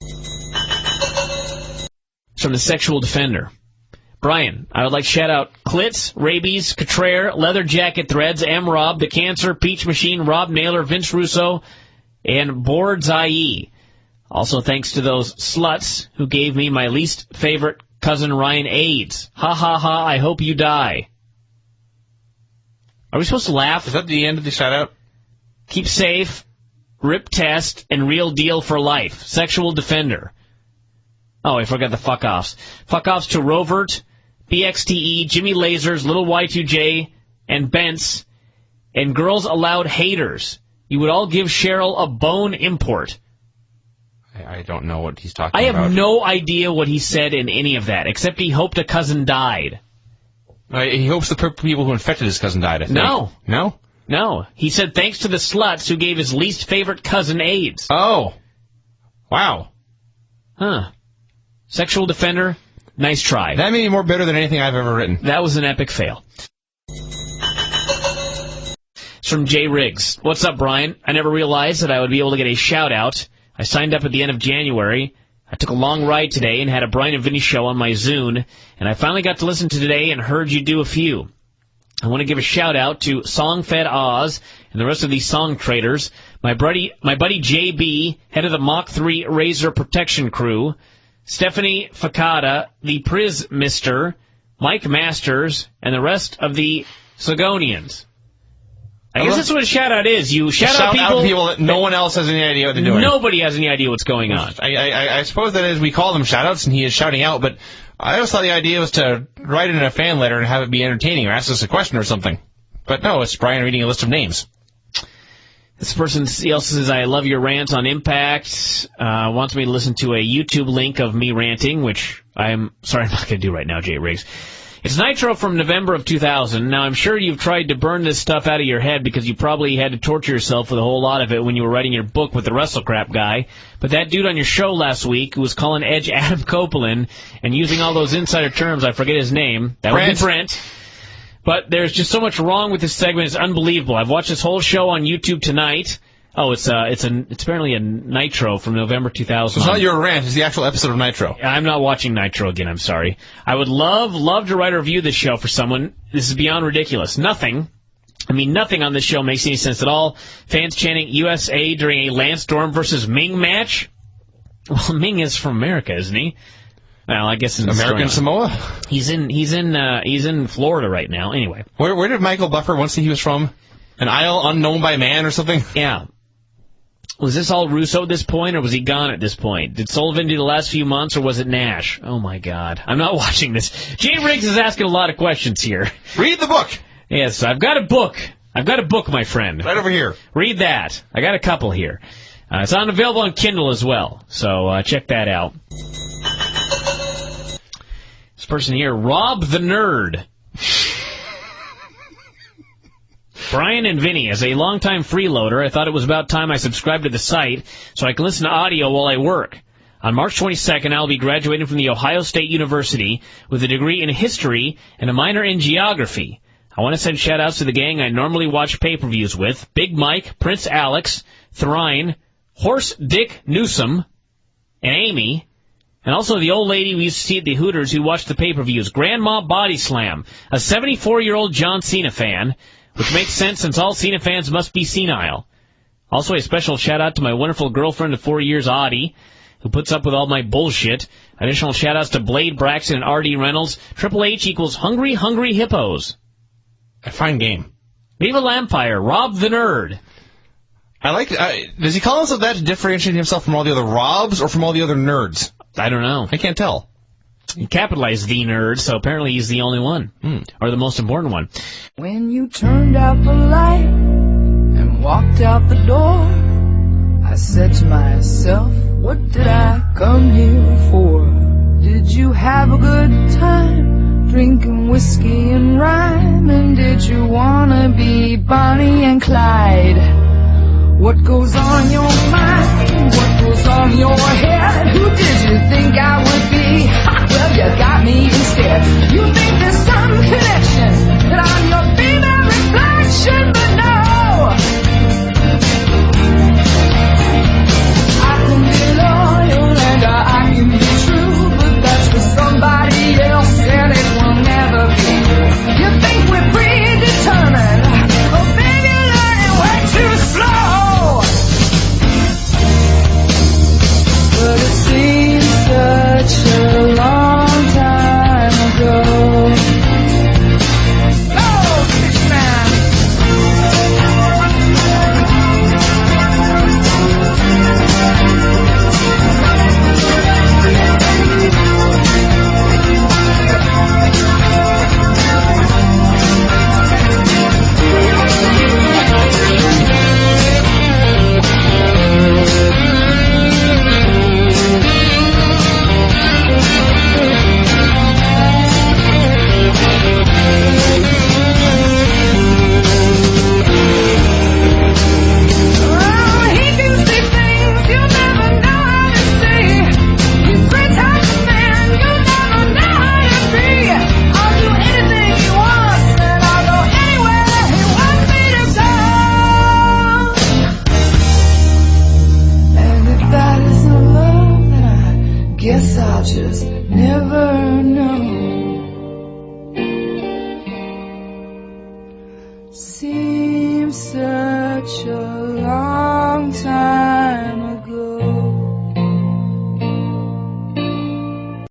It's from the Sexual Defender. Bryan, I would like to shout out Klitz, Rabies, Catrere, Leather Jacket Threads, M. Rob, The Cancer, Peach Machine, Rob Naylor, Vince Russo, and Boards IE. Also thanks to those sluts who gave me my least favorite cousin Ryan AIDS. Ha ha ha, I hope you die. Are we supposed to laugh? Is that the end of the shout-out? Keep safe, Rip Test, and Real Deal for Life. Sexual Defender. Oh, I forgot the fuck-offs. Fuck-offs to Rovert, BXTE, Jimmy Lasers, Little Y2J, and Bents, and Girls Aloud Haters. You would all give Cheryl a bone import. I don't know what he's talking I about. have no idea what he said in any of that, except he hoped a cousin died. He hopes the people who infected his cousin died, I think. No. No? No. He said thanks to the sluts who gave his least favorite cousin AIDS. Oh. Wow. Huh. Sexual Defender, nice try. That may be more bitter than anything I've ever written. That was an epic fail. It's from Jay Riggs. What's up, Bryan? I never realized that I would be able to get a shout-out. I signed up at the end of January. I took a long ride today and had a Bryan and Vinny show on my Zune, and I finally got to listen to today and heard you do a few. I want to give a shout-out to Song-Fed Oz and the rest of these song traders, my buddy JB, head of the Mach 3 Razor Protection Crew, Stephanie Facada, the Priz Mister, Mike Masters, and the rest of the Sigonians. I guess that's what a shout-out is. You shout out people that no one else has any idea what they're doing. Nobody has any idea what's going on. I suppose that is, we call them shout-outs, and he is shouting out, but I always thought the idea was to write in a fan letter and have it be entertaining or ask us a question or something. But no, it's Bryan reading a list of names. This person also says, I love your rant on Impact. Wants me to listen to a YouTube link of me ranting, which I'm not going to do right now, Jay Riggs. It's Nitro from November of 2000. Now, I'm sure you've tried to burn this stuff out of your head because you probably had to torture yourself with a whole lot of it when you were writing your book with the Wrestle Crap guy. But that dude on your show last week who was calling Edge Adam Copeland and using all those insider terms, I forget his name. That would be Brent. But there's just so much wrong with this segment. It's unbelievable. I've watched this whole show on YouTube tonight. Oh, it's apparently a Nitro from November 2000. So it's not your rant, it's the actual episode of Nitro. I'm not watching Nitro again, I'm sorry. I would love to write a review of this show for someone. This is beyond ridiculous. Nothing on this show makes any sense at all. Fans chanting USA during a Lance Storm versus Ming match? Well, Ming is from America, isn't he? Well, I guess in American Samoa? He's in Florida right now. Anyway. Where did Michael Buffer once say he was from? An isle unknown by man or something? Yeah. Was this all Russo at this point, or was he gone at this point? Did Sullivan do the last few months, or was it Nash? Oh, my God. I'm not watching this. Jay Riggs is asking a lot of questions here. Read the book. Yes, I've got a book. My friend. Right over here. Read that. I got a couple here. It's available on Kindle as well, so check that out. This person here, Rob the Nerd. Bryan and Vinny, as a longtime freeloader, I thought it was about time I subscribed to the site so I can listen to audio while I work. On March 22nd, I'll be graduating from the Ohio State University with a degree in history and a minor in geography. I want to send shout-outs to the gang I normally watch pay-per-views with, Big Mike, Prince Alex, Thrine, Horse Dick Newsom, and Amy, and also the old lady we used to see at the Hooters who watched the pay-per-views, Grandma Body Slam, a 74-year-old John Cena fan, which makes sense since all Cena fans must be senile. Also a special shout-out to my wonderful girlfriend of 4 years, Audie, who puts up with all my bullshit. Additional shout-outs to Blade Braxton and R.D. Reynolds. Triple H equals Hungry Hippos. A fine game. Viva Lampire, Rob the Nerd. I like. Does he call himself that to differentiate himself from all the other Robs or from all the other nerds? I don't know. I can't tell. He capitalized the nerd, so apparently he's the only one. Or the most important one. When you turned out the light and walked out the door, I said to myself, what did I come here for? Did you have a good time drinking whiskey and rhyme? And did you wanna be Bonnie and Clyde? What goes on in your mind? What goes on in your head? Who did you think I would be? Well, you got me instead. You think there's some connection, that I'm your female reflection, but no. I can be loyal and I can be true, but that's for somebody else and it will never be. You think we're predetermined? Oh, baby, you're learning way too slow. But it seems such a long time ago. Oh, fish man. Guess I'll just never know. Seems such a